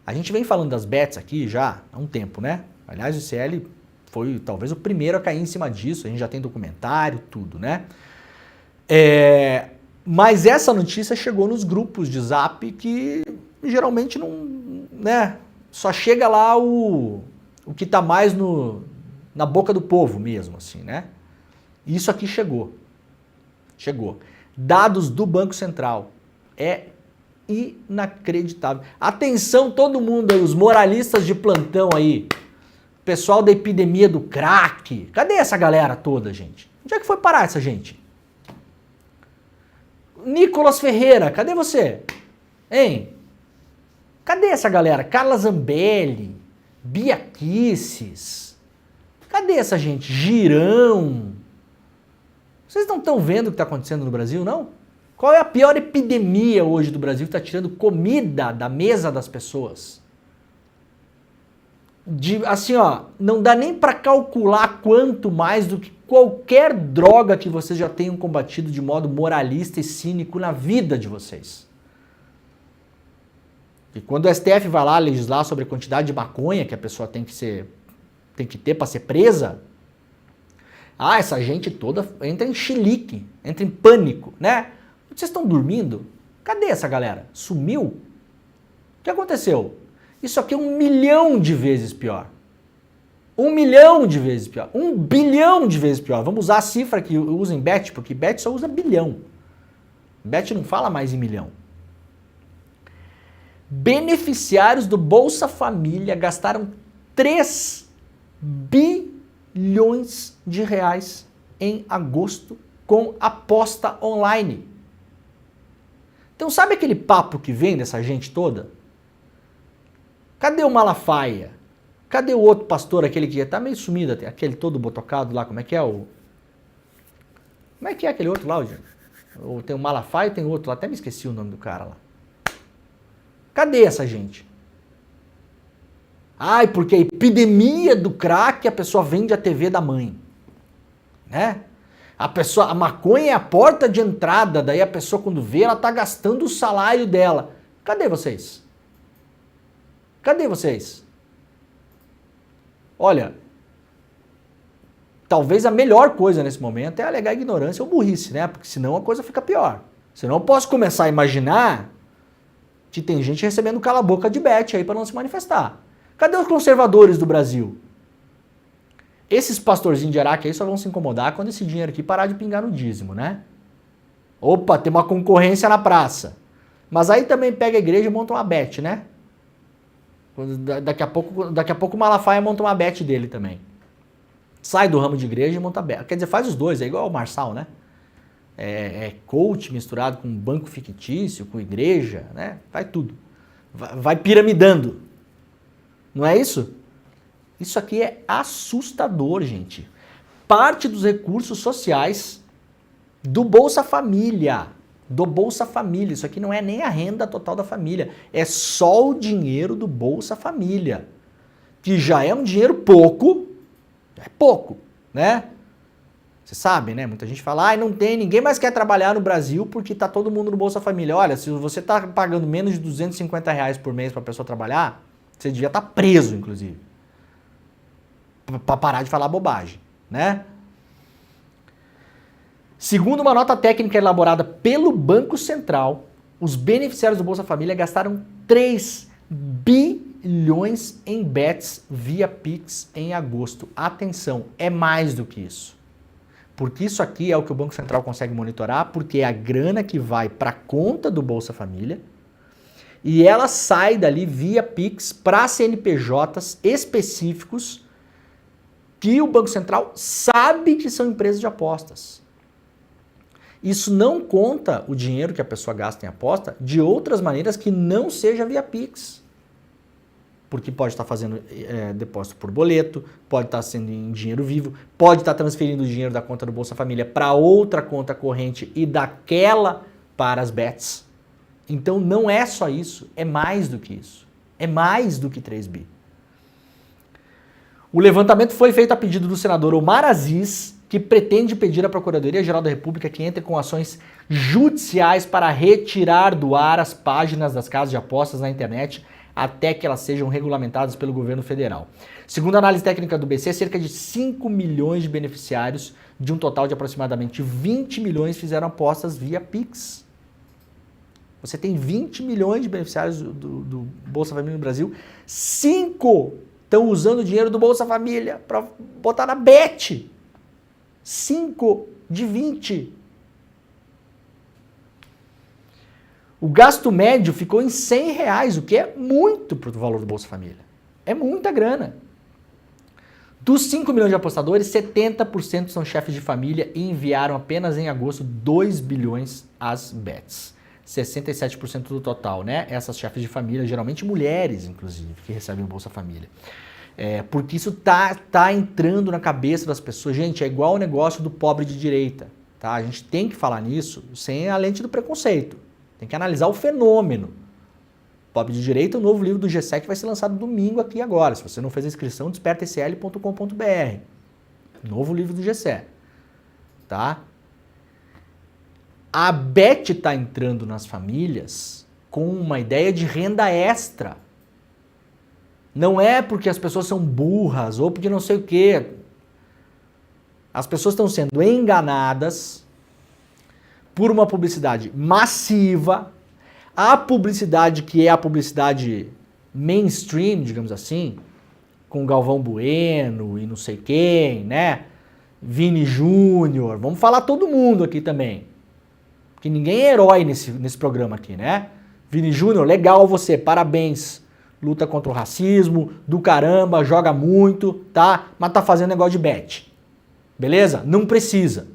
A gente vem falando das bets aqui já há um tempo, né? Aliás, o ICL foi talvez o primeiro a cair em cima disso, a gente já tem documentário, tudo, né? Mas essa notícia chegou nos grupos de Zap que geralmente não, né? Só chega lá o que tá mais na boca do povo mesmo, assim, né? Isso aqui chegou. Dados do Banco Central. É inacreditável. Atenção todo mundo aí, os moralistas de plantão aí. Pessoal da epidemia do crack. Cadê essa galera toda, gente? Onde é que foi parar essa gente? Nicolas Ferreira, cadê você? Hein? Cadê essa galera? Carla Zambelli, Bia Kicis. Cadê essa gente? Girão. Vocês não estão vendo o que está acontecendo no Brasil, não? Qual é a pior epidemia hoje do Brasil que está tirando comida da mesa das pessoas? Assim, ó, não dá nem para calcular quanto mais do que qualquer droga que vocês já tenham combatido de modo moralista e cínico na vida de vocês. E quando o STF vai lá legislar sobre a quantidade de maconha que a pessoa tem que ter para ser presa, essa gente toda entra em chilique, entra em pânico, né? Vocês estão dormindo? Cadê essa galera? Sumiu? O que aconteceu? Isso aqui é 1 milhão de vezes pior. 1 milhão de vezes pior. 1 bilhão de vezes pior. Vamos usar a cifra que usa em Bet, porque Bet só usa bilhão. Bet não fala mais em milhão. Beneficiários do Bolsa Família gastaram 3 bilhões de reais em agosto com aposta online. Então sabe aquele papo que vem dessa gente toda? Cadê o Malafaia? Cadê o outro pastor, aquele que tá meio sumido, aquele todo botocado lá, como é que é o... Como é que é aquele outro lá, gente? Tem o Malafaia e tem outro lá, até me esqueci o nome do cara lá. Cadê essa gente? Porque a epidemia do crack, a pessoa vende a TV da mãe. Né? A maconha é a porta de entrada, daí a pessoa quando vê, ela tá gastando o salário dela. Cadê vocês? Cadê vocês? Olha, talvez a melhor coisa nesse momento é alegar ignorância ou burrice, né? Porque senão a coisa fica pior. Senão eu posso começar a imaginar que tem gente recebendo cala-boca de bet aí para não se manifestar. Cadê os conservadores do Brasil? Esses pastorzinhos de Araque aí só vão se incomodar quando esse dinheiro aqui parar de pingar no dízimo, né? Opa, tem uma concorrência na praça. Mas aí também pega a igreja e monta uma bet, né? Daqui a pouco o Malafaia monta uma bet dele também. Sai do ramo de igreja e monta bet. Quer dizer, faz os dois, é igual o Marçal, né? É coach misturado com banco fictício, com igreja, né? Vai tudo. Vai piramidando. Não é isso? Isso aqui é assustador, gente. Parte dos recursos sociais do Bolsa Família. Do Bolsa Família. Isso aqui não é nem a renda total da família. É só o dinheiro do Bolsa Família. Que já é um dinheiro pouco. É pouco, né? Você sabe, né? Muita gente fala, não tem, ninguém mais quer trabalhar no Brasil porque tá todo mundo no Bolsa Família. Olha, se você tá pagando menos de R$250 por mês pra pessoa trabalhar, você devia estar preso, inclusive. Pra parar de falar bobagem, né? Segundo uma nota técnica elaborada pelo Banco Central, os beneficiários do Bolsa Família gastaram 3 bilhões em bets via Pix em agosto. Atenção, é mais do que isso. Porque isso aqui é o que o Banco Central consegue monitorar, porque é a grana que vai para a conta do Bolsa Família e ela sai dali via Pix para CNPJs específicos que o Banco Central sabe que são empresas de apostas. Isso não conta o dinheiro que a pessoa gasta em aposta de outras maneiras que não seja via Pix. Porque pode estar fazendo depósito por boleto, pode estar sendo em dinheiro vivo, pode estar transferindo o dinheiro da conta do Bolsa Família para outra conta corrente e daquela para as bets. Então não é só isso, é mais do que isso. É mais do que 3 bi. O levantamento foi feito a pedido do senador Omar Aziz, que pretende pedir à Procuradoria-Geral da República que entre com ações judiciais para retirar do ar as páginas das casas de apostas na internet até que elas sejam regulamentadas pelo governo federal. Segundo a análise técnica do BC, cerca de 5 milhões de beneficiários, de um total de aproximadamente 20 milhões, fizeram apostas via Pix. Você tem 20 milhões de beneficiários do Bolsa Família no Brasil, 5 estão usando o dinheiro do Bolsa Família para botar na bet. 5 de 20. O gasto médio ficou em R$100, o que é muito para o valor do Bolsa Família. É muita grana. Dos 5 milhões de apostadores, 70% são chefes de família e enviaram apenas em agosto 2 bilhões às bets. 67% do total, né? Essas chefes de família, geralmente mulheres, inclusive, que recebem o Bolsa Família. Porque isso tá entrando na cabeça das pessoas. Gente, é igual o negócio do pobre de direita, tá? A gente tem que falar nisso sem a lente do preconceito. Tem que analisar o fenômeno. Pobre de Direita, o novo livro do GSE que vai ser lançado domingo aqui agora. Se você não fez a inscrição, despertacl.com.br. Novo livro do GSE. Tá? A Bet está entrando nas famílias com uma ideia de renda extra. Não é porque as pessoas são burras ou porque não sei o quê. As pessoas estão sendo enganadas por uma publicidade massiva, a publicidade que é a publicidade mainstream, digamos assim, com Galvão Bueno e não sei quem, né? Vini Júnior, vamos falar todo mundo aqui também, porque ninguém é herói nesse programa aqui, né? Vini Júnior, legal você, parabéns, luta contra o racismo, do caramba, joga muito, tá? Mas tá fazendo negócio de bet, beleza? Não precisa.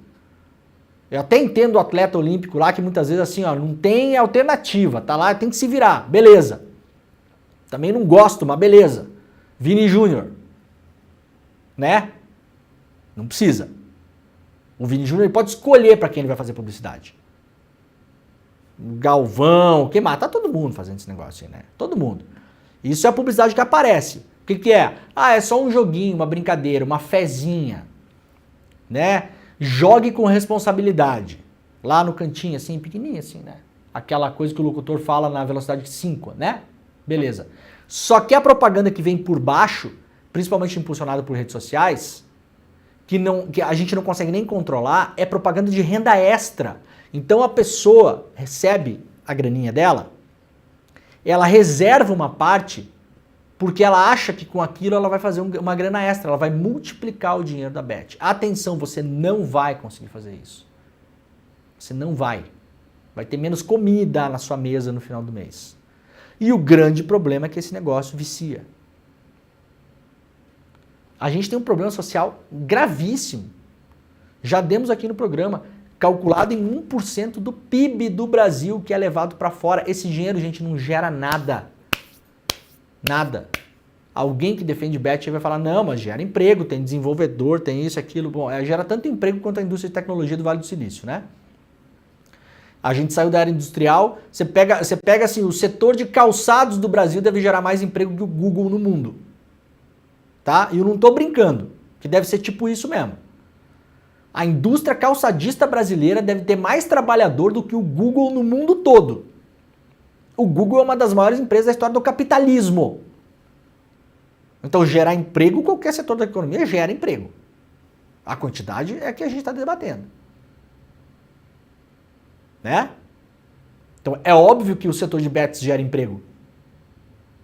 Eu até entendo o atleta olímpico lá que muitas vezes assim, ó, não tem alternativa, tá lá, tem que se virar, beleza. Também não gosto, mas beleza. Vini Júnior, né? Não precisa. O Vini Júnior pode escolher para quem ele vai fazer publicidade. O Galvão, quem mais? Tá todo mundo fazendo esse negócio aí, né? Todo mundo. Isso é a publicidade que aparece. O que é? É só um joguinho, uma brincadeira, uma fezinha, né? Jogue com responsabilidade. Lá no cantinho, assim, pequenininho, assim, né? Aquela coisa que o locutor fala na velocidade 5, né? Beleza. Só que a propaganda que vem por baixo, principalmente impulsionada por redes sociais, que a gente não consegue nem controlar é propaganda de renda extra. Então a pessoa recebe a graninha dela, ela reserva uma parte porque ela acha que com aquilo ela vai fazer uma grana extra, ela vai multiplicar o dinheiro da Bet. Atenção, você não vai conseguir fazer isso. Você não vai. Vai ter menos comida na sua mesa no final do mês. E o grande problema é que esse negócio vicia. A gente tem um problema social gravíssimo. Já demos aqui no programa, calculado em 1% do PIB do Brasil que é levado para fora. Esse dinheiro, gente, não gera nada. Nada. Alguém que defende Bet vai falar, não, mas gera emprego, tem desenvolvedor, tem isso, aquilo. Bom, gera tanto emprego quanto a indústria de tecnologia do Vale do Silício, né? A gente saiu da área industrial, você pega assim, o setor de calçados do Brasil deve gerar mais emprego que o Google no mundo. Tá? E eu não estou brincando, que deve ser tipo isso mesmo. A indústria calçadista brasileira deve ter mais trabalhador do que o Google no mundo todo. O Google é uma das maiores empresas da história do capitalismo. Então, gerar emprego, qualquer setor da economia gera emprego. A quantidade é que a gente está debatendo. Né? Então, é óbvio que o setor de bets gera emprego.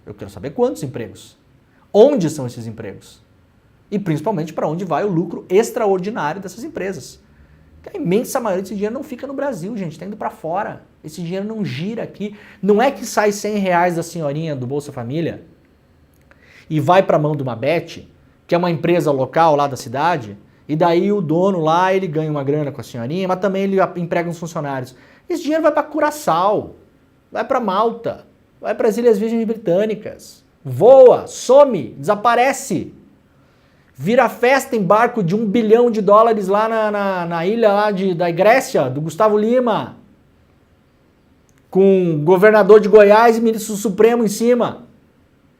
Eu quero saber quantos empregos. Onde são esses empregos? E principalmente para onde vai o lucro extraordinário dessas empresas. A imensa maioria desse dinheiro não fica no Brasil, gente, está indo para fora. Esse dinheiro não gira aqui. Não é que sai R$100 da senhorinha do Bolsa Família e vai para a mão de uma Bet, que é uma empresa local lá da cidade, e daí o dono lá, ele ganha uma grana com a senhorinha, mas também ele emprega uns funcionários. Esse dinheiro vai para Curaçao, vai para Malta, vai para as Ilhas Virgens Britânicas, voa, some, desaparece. Vira festa em barco de $1 bilhão lá na ilha lá da Grécia, do Gustavo Lima, com o governador de Goiás e ministro supremo em cima,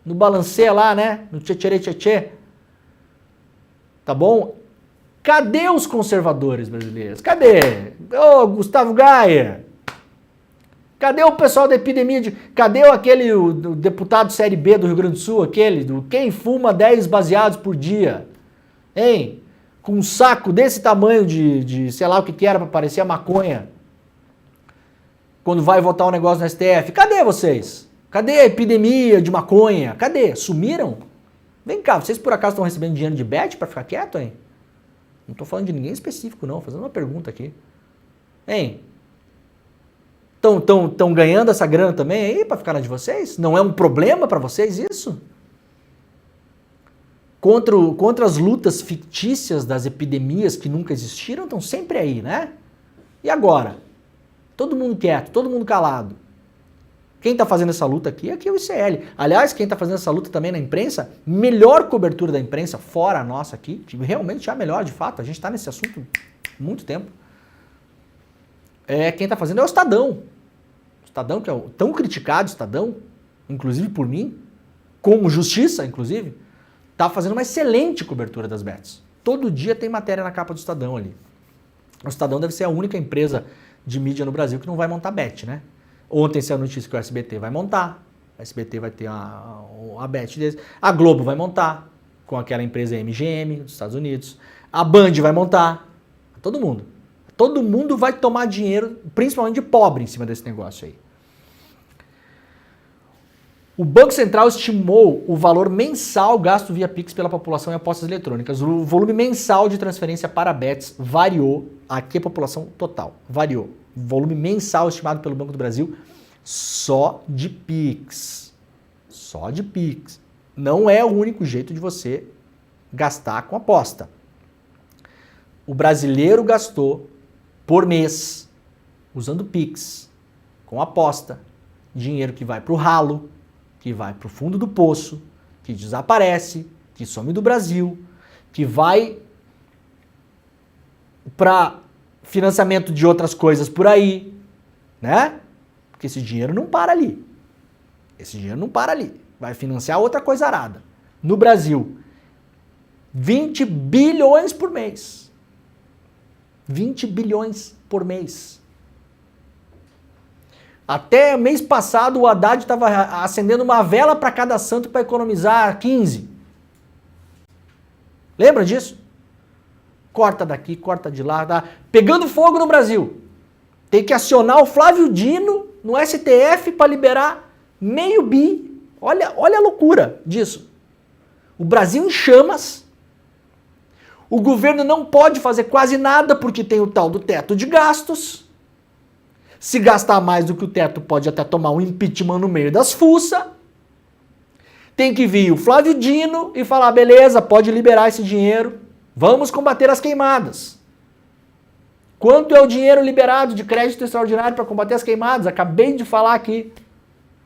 no balancê lá, né, no tchê-tchê-tchê-tchê. Tá bom? Cadê os conservadores brasileiros? Cadê? Ô, Gustavo Gaia! Cadê o pessoal da epidemia? Cadê o deputado série B do Rio Grande do Sul, do quem fuma 10 baseados por dia? Hein? Com um saco desse tamanho de sei lá o que era para parecer a maconha. Quando vai votar um negócio no STF. Cadê vocês? Cadê a epidemia de maconha? Cadê? Sumiram? Vem cá, vocês por acaso estão recebendo dinheiro de Bet para ficar quieto, hein? Não estou falando de ninguém específico, não. Fazendo uma pergunta aqui. Hein? Estão ganhando essa grana também aí para ficar na de vocês? Não é um problema para vocês isso? Contra as lutas fictícias das epidemias que nunca existiram, estão sempre aí, né? E agora? Todo mundo quieto, todo mundo calado. Quem está fazendo essa luta aqui é o ICL. Aliás, quem está fazendo essa luta também na imprensa, melhor cobertura da imprensa, fora a nossa aqui, realmente já é melhor, de fato, a gente está nesse assunto há muito tempo. Quem está fazendo é o Estadão. O Estadão, que é o tão criticado Estadão, inclusive por mim, com justiça, inclusive, está fazendo uma excelente cobertura das bets. Todo dia tem matéria na capa do Estadão ali. O Estadão deve ser a única empresa de mídia no Brasil que não vai montar bet, né? Ontem saiu a notícia que o SBT vai montar. O SBT vai ter a bet deles. A Globo vai montar, com aquela empresa MGM dos Estados Unidos. A Band vai montar. Todo mundo. Todo mundo vai tomar dinheiro, principalmente de pobre, em cima desse negócio aí. O Banco Central estimou o valor mensal gasto via Pix pela população em apostas eletrônicas. O volume mensal de transferência para bets variou. Aqui a população total variou. O volume mensal estimado pelo Banco do Brasil só de Pix. Só de Pix. Não é o único jeito de você gastar com aposta. O brasileiro gastou por mês, usando Pix, com aposta, dinheiro que vai para o ralo, que vai para o fundo do poço, que desaparece, que some do Brasil, que vai para financiamento de outras coisas por aí, né? Porque esse dinheiro não para ali. Esse dinheiro não para ali. Vai financiar outra coisa arada. No Brasil, 20 bilhões por mês. 20 bilhões por mês. Até mês passado o Haddad estava acendendo uma vela para cada santo para economizar 15. Lembra disso? corta daqui, corta de lá, tá pegando fogo no Brasil. Tem que acionar o Flávio Dino no STF para liberar meio bi. Olha a loucura disso. O Brasil em chamas. O governo não pode fazer quase nada porque tem o tal do teto de gastos. Se gastar mais do que o teto, pode até tomar um impeachment no meio das fuças. Tem que vir o Flávio Dino e falar, beleza, pode liberar esse dinheiro. Vamos combater as queimadas. Quanto é o dinheiro liberado de crédito extraordinário para combater as queimadas? Acabei de falar aqui.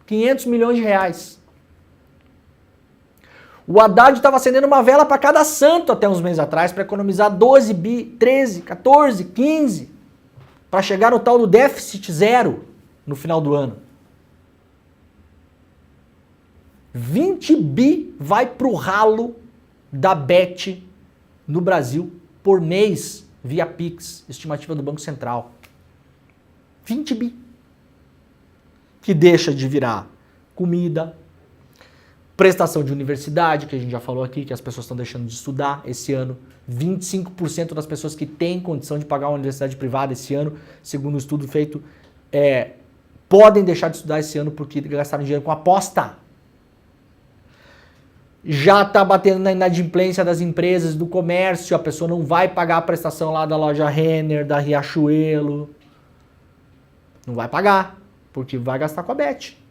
500 milhões de reais. O Haddad estava acendendo uma vela para cada santo até uns meses atrás para economizar 12 bi, 13, 14, 15, para chegar no tal do déficit zero no final do ano. 20 bi vai para o ralo da Bet no Brasil por mês via Pix, estimativa do Banco Central. 20 bi. Que deixa de virar comida, prestação de universidade, que a gente já falou aqui, que as pessoas estão deixando de estudar esse ano. 25% das pessoas que têm condição de pagar uma universidade privada esse ano, segundo um estudo feito, podem deixar de estudar esse ano porque gastaram dinheiro com aposta. Já está batendo na inadimplência das empresas, do comércio, a pessoa não vai pagar a prestação lá da loja Renner, da Riachuelo. Não vai pagar, porque vai gastar com a Bet.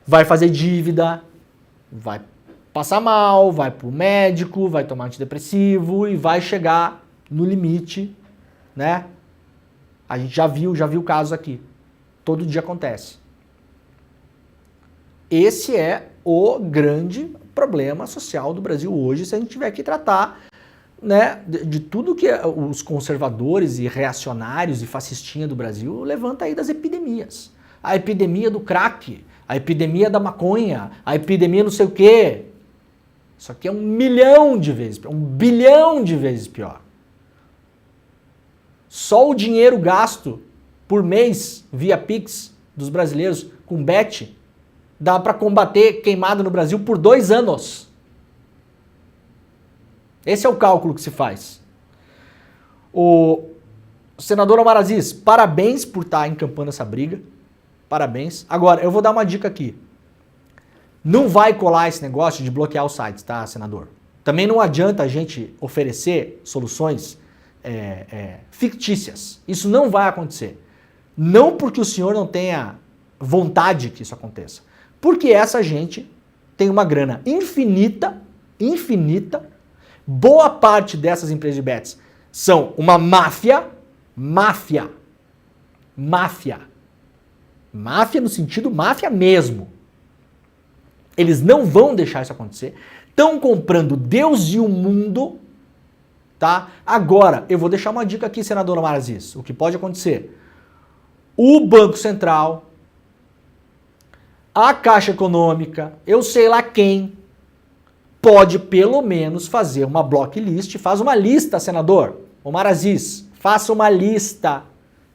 Vai fazer dívida, vai passar mal, vai pro médico, vai tomar antidepressivo e vai chegar no limite, né? A gente já viu casos aqui. Todo dia acontece. Esse é o grande problema social do Brasil hoje, se a gente tiver que tratar, né, de tudo que os conservadores e reacionários e fascistinha do Brasil levanta aí das epidemias. A epidemia do crack, a epidemia da maconha, a epidemia não sei o quê. Isso aqui é 1 milhão de vezes pior, 1 bilhão de vezes pior. Só o dinheiro gasto por mês via Pix dos brasileiros com Bet dá para combater queimada no Brasil por 2 anos. Esse é o cálculo que se faz. O senador Omar Aziz, parabéns por estar encampando essa briga. Parabéns. Agora, eu vou dar uma dica aqui. Não vai colar esse negócio de bloquear os sites, tá, senador? Também não adianta a gente oferecer soluções fictícias. Isso não vai acontecer. Não porque o senhor não tenha vontade que isso aconteça. Porque essa gente tem uma grana infinita. Boa parte dessas empresas de bets são uma máfia no sentido máfia mesmo. Eles não vão deixar isso acontecer. Estão comprando Deus e o mundo, tá? Agora, eu vou deixar uma dica aqui, senador Omar Aziz. O que pode acontecer? O Banco Central, a Caixa Econômica, eu sei lá quem, pode pelo menos fazer uma blocklist. Faz uma lista, senador Omar Aziz. Faça uma lista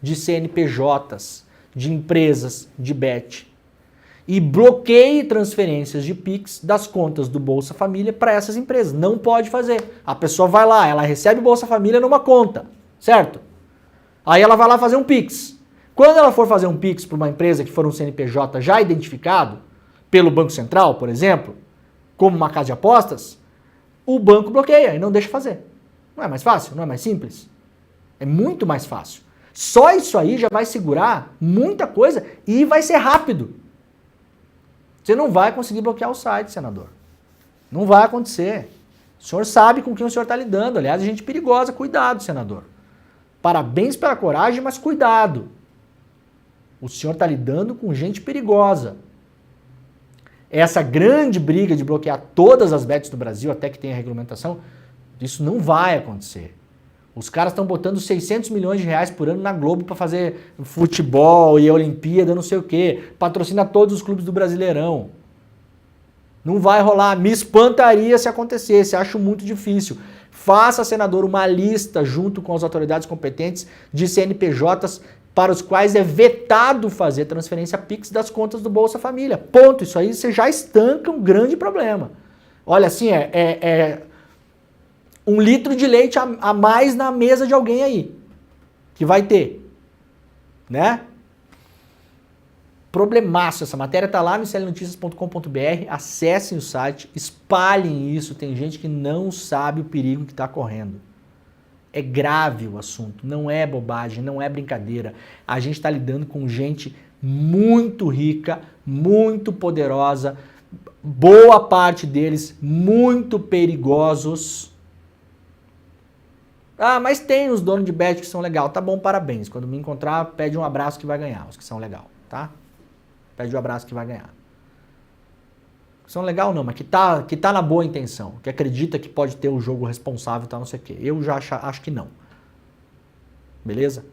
de CNPJs, de empresas de bet. E bloqueie transferências de Pix das contas do Bolsa Família para essas empresas. Não pode fazer. A pessoa vai lá, ela recebe o Bolsa Família numa conta, certo? Aí ela vai lá fazer um Pix. Quando ela for fazer um Pix para uma empresa que for um CNPJ já identificado pelo Banco Central, por exemplo, como uma casa de apostas, o banco bloqueia e não deixa fazer. Não é mais fácil? Não é mais simples? É muito mais fácil. Só isso aí já vai segurar muita coisa e vai ser rápido. Você não vai conseguir bloquear o site, senador. Não vai acontecer. O senhor sabe com quem o senhor está lidando. Aliás, é gente perigosa. Cuidado, senador. Parabéns pela coragem, mas cuidado. O senhor está lidando com gente perigosa. Essa grande briga de bloquear todas as bets do Brasil, até que tenha regulamentação, isso não vai acontecer. Os caras estão botando 600 milhões de reais por ano na Globo para fazer futebol e Olimpíada, não sei o quê. Patrocina todos os clubes do Brasileirão. Não vai rolar. Me espantaria se acontecesse. Acho muito difícil. Faça, senador, uma lista junto com as autoridades competentes de CNPJs para os quais é vetado fazer transferência Pix das contas do Bolsa Família. Ponto. Isso aí você já estanca um grande problema. Olha, assim, 1 litro de leite a mais na mesa de alguém aí, que vai ter, né? Problemaço, essa matéria tá lá no iclnoticias.com.br, acessem o site, espalhem isso, tem gente que não sabe o perigo que está correndo. É grave o assunto, não é bobagem, não é brincadeira. A gente está lidando com gente muito rica, muito poderosa, boa parte deles muito perigosos. Ah, mas tem os donos de bet que são legal. Tá bom, parabéns. Quando me encontrar, pede um abraço que vai ganhar, os que são legal, tá? Pede um abraço que vai ganhar. São legal não, mas que tá na boa intenção, que acredita que pode ter o jogo responsável e tal, não sei o quê. Eu já acho que não. Beleza?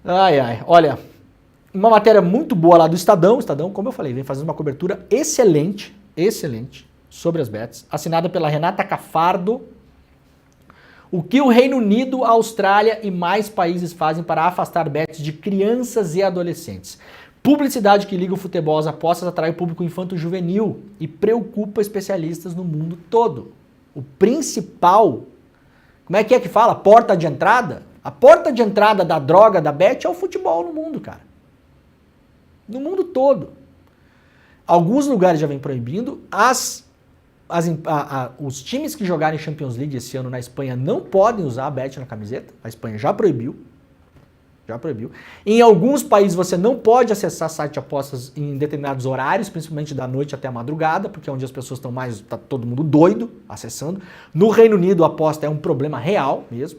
Ai, ai. Olha, uma matéria muito boa lá do Estadão. O Estadão, como eu falei, vem fazendo uma cobertura excelente, excelente, sobre as bets, assinada pela Renata Cafardo. O que o Reino Unido, a Austrália e mais países fazem para afastar bets de crianças e adolescentes. Publicidade que liga o futebol às apostas atrai o público infanto-juvenil e preocupa especialistas no mundo todo. O principal, como é que fala? Porta de entrada? A porta de entrada da droga, da bet, é o futebol no mundo, cara. No mundo todo. Alguns lugares já vem proibindo, os times que jogarem Champions League esse ano na Espanha não podem usar a bet na camiseta. A Espanha já proibiu. Já proibiu. Em alguns países você não pode acessar site de apostas em determinados horários, principalmente da noite até a madrugada, porque é onde as pessoas estão mais, tá todo mundo doido acessando. No Reino Unido a aposta é um problema real mesmo.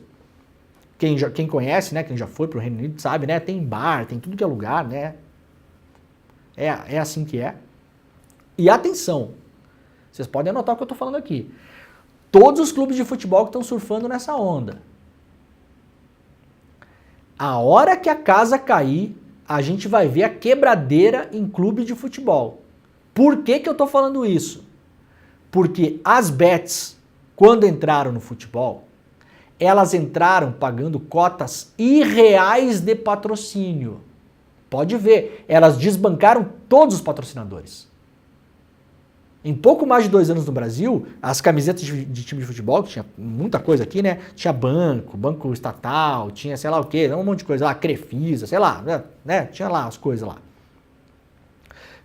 Quem conhece, né, quem já foi pro Reino Unido sabe, né, tem bar, tem tudo que é lugar, né. É assim que é. E atenção, vocês podem anotar o que eu tô falando aqui. Todos os clubes de futebol que estão surfando nessa onda. A hora que a casa cair, a gente vai ver a quebradeira em clube de futebol. Por que eu tô falando isso? Porque as bets, quando entraram no futebol, elas entraram pagando cotas irreais de patrocínio. Pode ver, elas desbancaram todos os patrocinadores. Em pouco mais de 2 anos no Brasil, as camisetas de time de futebol, que tinha muita coisa aqui, né? Tinha banco estatal, tinha sei lá o quê, um monte de coisa lá, Crefisa, sei lá, né? Tinha lá as coisas lá.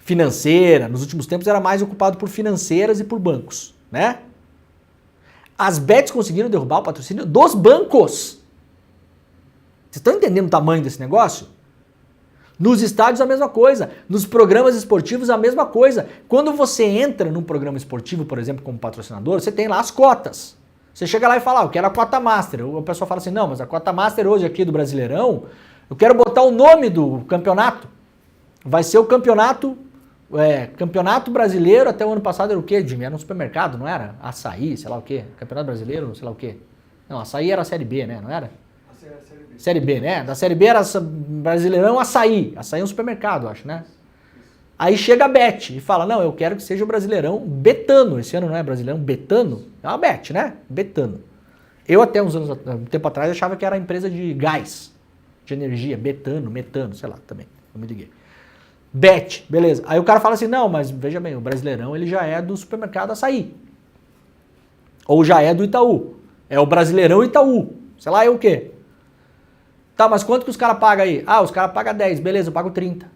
Financeira, nos últimos tempos era mais ocupado por financeiras e por bancos, né? As bets conseguiram derrubar o patrocínio dos bancos. Vocês estão entendendo o tamanho desse negócio? Nos estádios a mesma coisa, nos programas esportivos a mesma coisa. Quando você entra num programa esportivo, por exemplo, como patrocinador, você tem lá as cotas. Você chega lá e fala, eu quero a cota master. O pessoal fala assim, não, mas a cota master hoje aqui do Brasileirão, eu quero botar o nome do campeonato. Vai ser o campeonato brasileiro, até o ano passado era o quê, Jimmy? Era um supermercado, não era? Açaí, sei lá o quê. Campeonato brasileiro, sei lá o quê. Não, açaí era a Série B, né? Não era? Série B, né? Da Série B era Brasileirão Açaí. Açaí é um supermercado, acho, né? Aí chega a Bet e fala, não, eu quero que seja o Brasileirão Betano. Esse ano não é Brasileirão Betano? É uma Bet, né? Betano. Eu até um tempo atrás achava que era a empresa de gás, de energia, Betano, metano, sei lá, também. Eu me liguei. Bet, beleza. Aí o cara fala assim, não, mas veja bem, o Brasileirão ele já é do supermercado Açaí. Ou já é do Itaú. É o Brasileirão Itaú. Sei lá, é o quê? Tá, mas quanto que os caras pagam aí? Ah, os caras pagam 10, beleza, eu pago 30.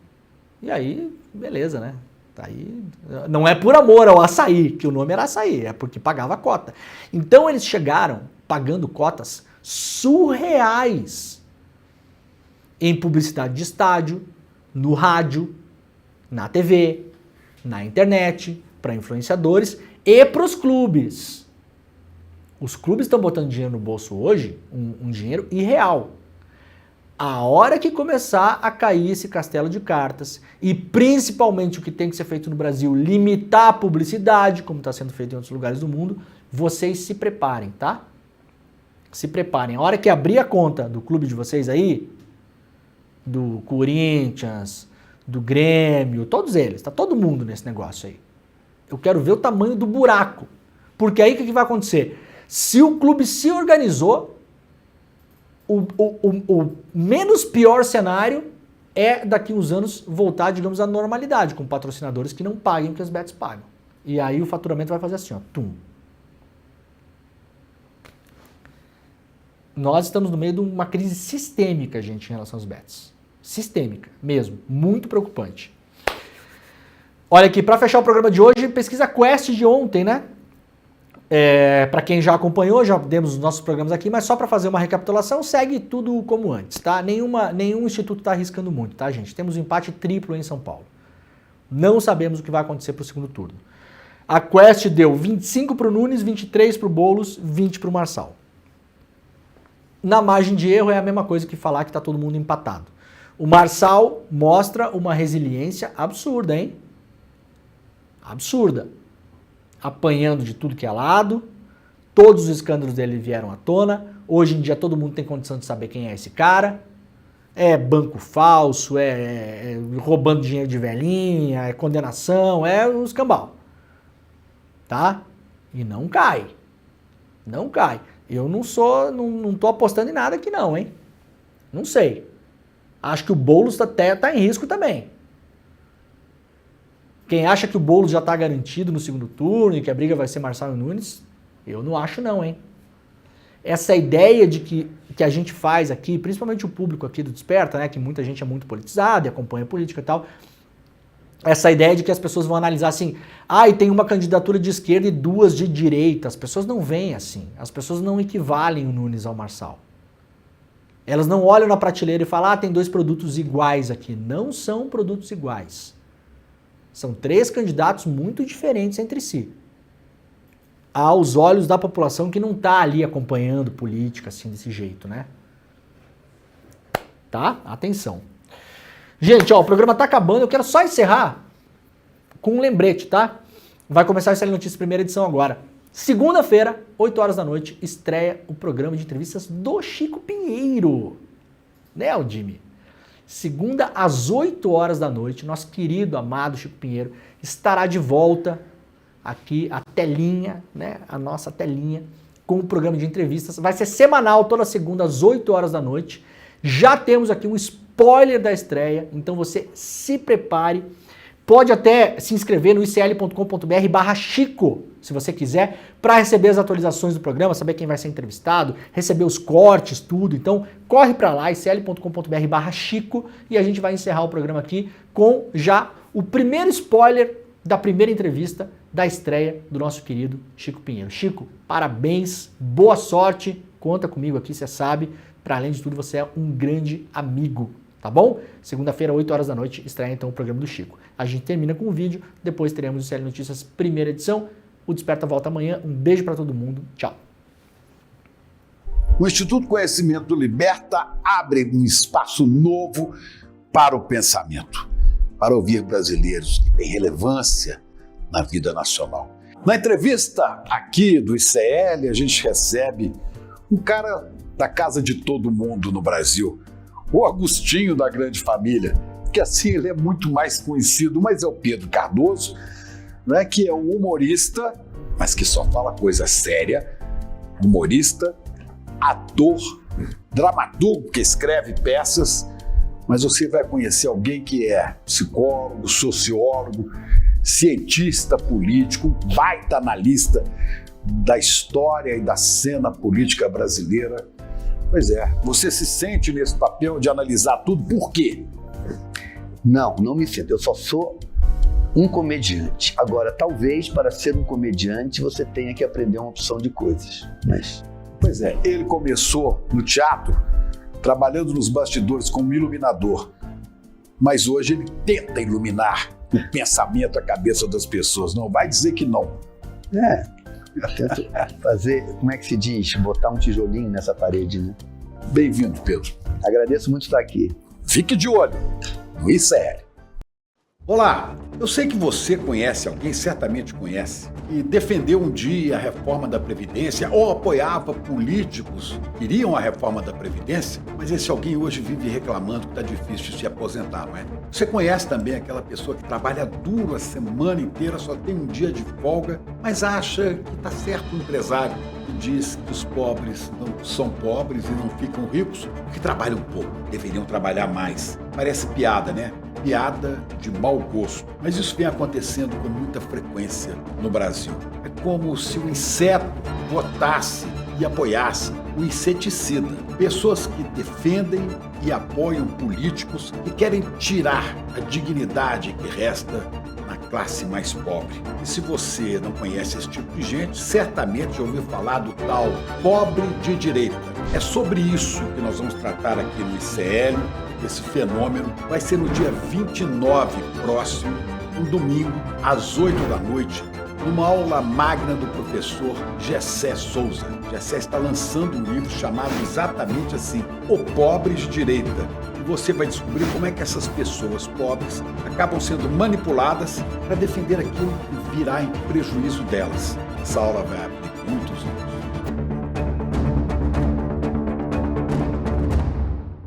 E aí, beleza, né? Aí, não é por amor ao açaí, que o nome era açaí, é porque pagava a cota. Então eles chegaram pagando cotas surreais em publicidade de estádio, no rádio, na TV, na internet, para influenciadores e para os clubes. Os clubes estão botando dinheiro no bolso hoje, um dinheiro irreal. A hora que começar a cair esse castelo de cartas, e principalmente o que tem que ser feito no Brasil, limitar a publicidade, como está sendo feito em outros lugares do mundo, vocês se preparem, tá? Se preparem. A hora que abrir a conta do clube de vocês aí, do Corinthians, do Grêmio, todos eles, tá todo mundo nesse negócio aí. Eu quero ver o tamanho do buraco. Porque aí o que vai acontecer? Se o clube se organizou, o menos pior cenário é daqui uns anos voltar, digamos, à normalidade, com patrocinadores que não paguem o que as bets pagam. E aí o faturamento vai fazer assim, ó, tum, Nós estamos no meio de uma crise sistêmica, gente, em relação aos bets. Sistêmica, mesmo. Muito preocupante. Olha aqui, para fechar o programa de hoje, pesquisa Quest de ontem, né? Para quem já acompanhou, já demos os nossos programas aqui, mas só para fazer uma recapitulação, segue tudo como antes, tá? Nenhum instituto está arriscando muito, tá, gente? Temos um empate triplo em São Paulo. Não sabemos o que vai acontecer para o segundo turno. A Quest deu 25 para o Nunes, 23 para o Boulos, 20 para o Marçal. Na margem de erro é a mesma coisa que falar que está todo mundo empatado. O Marçal mostra uma resiliência absurda, hein? Absurda. Apanhando de tudo que é lado, todos os escândalos dele vieram à tona, hoje em dia todo mundo tem condição de saber quem é esse cara, é banco falso, é roubando dinheiro de velhinha, é condenação, é o escambau, tá? E não cai, não cai. Eu não tô apostando em nada aqui não, hein? Não sei. Acho que o Boulos tá em risco também. Quem acha que o Boulos já está garantido no segundo turno e que a briga vai ser Marçal e Nunes, eu não acho não, hein? Essa ideia de que a gente faz aqui, principalmente o público aqui do Desperta, né, que muita gente é muito politizada e acompanha a política e tal, essa ideia de que as pessoas vão analisar assim, e tem uma candidatura de esquerda e duas de direita, as pessoas não veem assim, as pessoas não equivalem o Nunes ao Marçal. Elas não olham na prateleira e falam, tem dois produtos iguais aqui. Não são produtos iguais. São três candidatos muito diferentes entre si. Aos olhos da população que não está ali acompanhando política assim desse jeito, né? Tá? Atenção. Gente, o programa tá acabando. Eu quero só encerrar com um lembrete, tá? Vai começar o SL Notícias primeira edição agora. Segunda-feira, 8 horas da noite, estreia o programa de entrevistas do Chico Pinheiro. Né, Aldime? Segunda às 8 horas da noite, nosso querido, amado Chico Pinheiro estará de volta aqui, a telinha, né, a nossa telinha, com o programa de entrevistas. Vai ser semanal, toda segunda às 8 horas da noite. Já temos aqui um spoiler da estreia, então você se prepare. Pode até se inscrever no icl.com.br/Chico, se você quiser, para receber as atualizações do programa, saber quem vai ser entrevistado, receber os cortes, tudo. Então, corre para lá, icl.com.br/Chico, e a gente vai encerrar o programa aqui com já o primeiro spoiler da primeira entrevista da estreia do nosso querido Chico Pinheiro. Chico, parabéns, boa sorte, conta comigo aqui, você sabe. Para além de tudo, você é um grande amigo, tá bom? Segunda-feira, 8 horas da noite, estreia então o programa do Chico. A gente termina com o vídeo, depois teremos o CL Notícias primeira edição. O Desperta volta amanhã. Um beijo para todo mundo. Tchau. O Instituto Conhecimento Liberta abre um espaço novo para o pensamento, para ouvir brasileiros que têm relevância na vida nacional. Na entrevista aqui do ICL, a gente recebe um cara da casa de todo mundo no Brasil, o Agostinho da Grande Família, que assim ele é muito mais conhecido, mas é o Pedro Cardoso, né, que é um humorista, mas que só fala coisa séria, humorista, ator, dramaturgo que escreve peças, mas você vai conhecer alguém que é psicólogo, sociólogo, cientista político, um baita analista da história e da cena política brasileira. Pois é, você se sente nesse papel de analisar tudo, por quê? Não me sinto, eu só sou um comediante. Agora, talvez para ser um comediante você tenha que aprender uma opção de coisas, mas... Pois é, ele começou no teatro, trabalhando nos bastidores como iluminador, mas hoje ele tenta iluminar o pensamento, a cabeça das pessoas, não vai dizer que não. Eu tento fazer, como é que se diz, botar um tijolinho nessa parede, né? Bem-vindo, Pedro. Agradeço muito estar aqui. Fique de olho no ICL. Olá, eu sei que você conhece alguém, certamente conhece, que defendeu um dia a reforma da Previdência ou apoiava políticos que queriam a reforma da Previdência, mas esse alguém hoje vive reclamando que está difícil de se aposentar, não é? Você conhece também aquela pessoa que trabalha duro a semana inteira, só tem um dia de folga, mas acha que está certo o empresário que diz que os pobres não são pobres e não ficam ricos porque trabalham pouco, deveriam trabalhar mais. Parece piada, né? Piada de mau gosto. Mas isso vem acontecendo com muita frequência no Brasil. É como se o inseto votasse e apoiasse o inseticida. Pessoas que defendem e apoiam políticos que querem tirar a dignidade que resta na classe mais pobre. E se você não conhece esse tipo de gente, certamente já ouviu falar do tal pobre de direita. É sobre isso que nós vamos tratar aqui no ICL. Esse fenômeno vai ser no dia 29 próximo, um domingo, às 8 da noite, numa aula magna do professor Gessé Souza. Gessé está lançando um livro chamado exatamente assim, O Pobre de Direita. E você vai descobrir como é que essas pessoas pobres acabam sendo manipuladas para defender aquilo que virá em prejuízo delas. Essa aula vai abrir muitos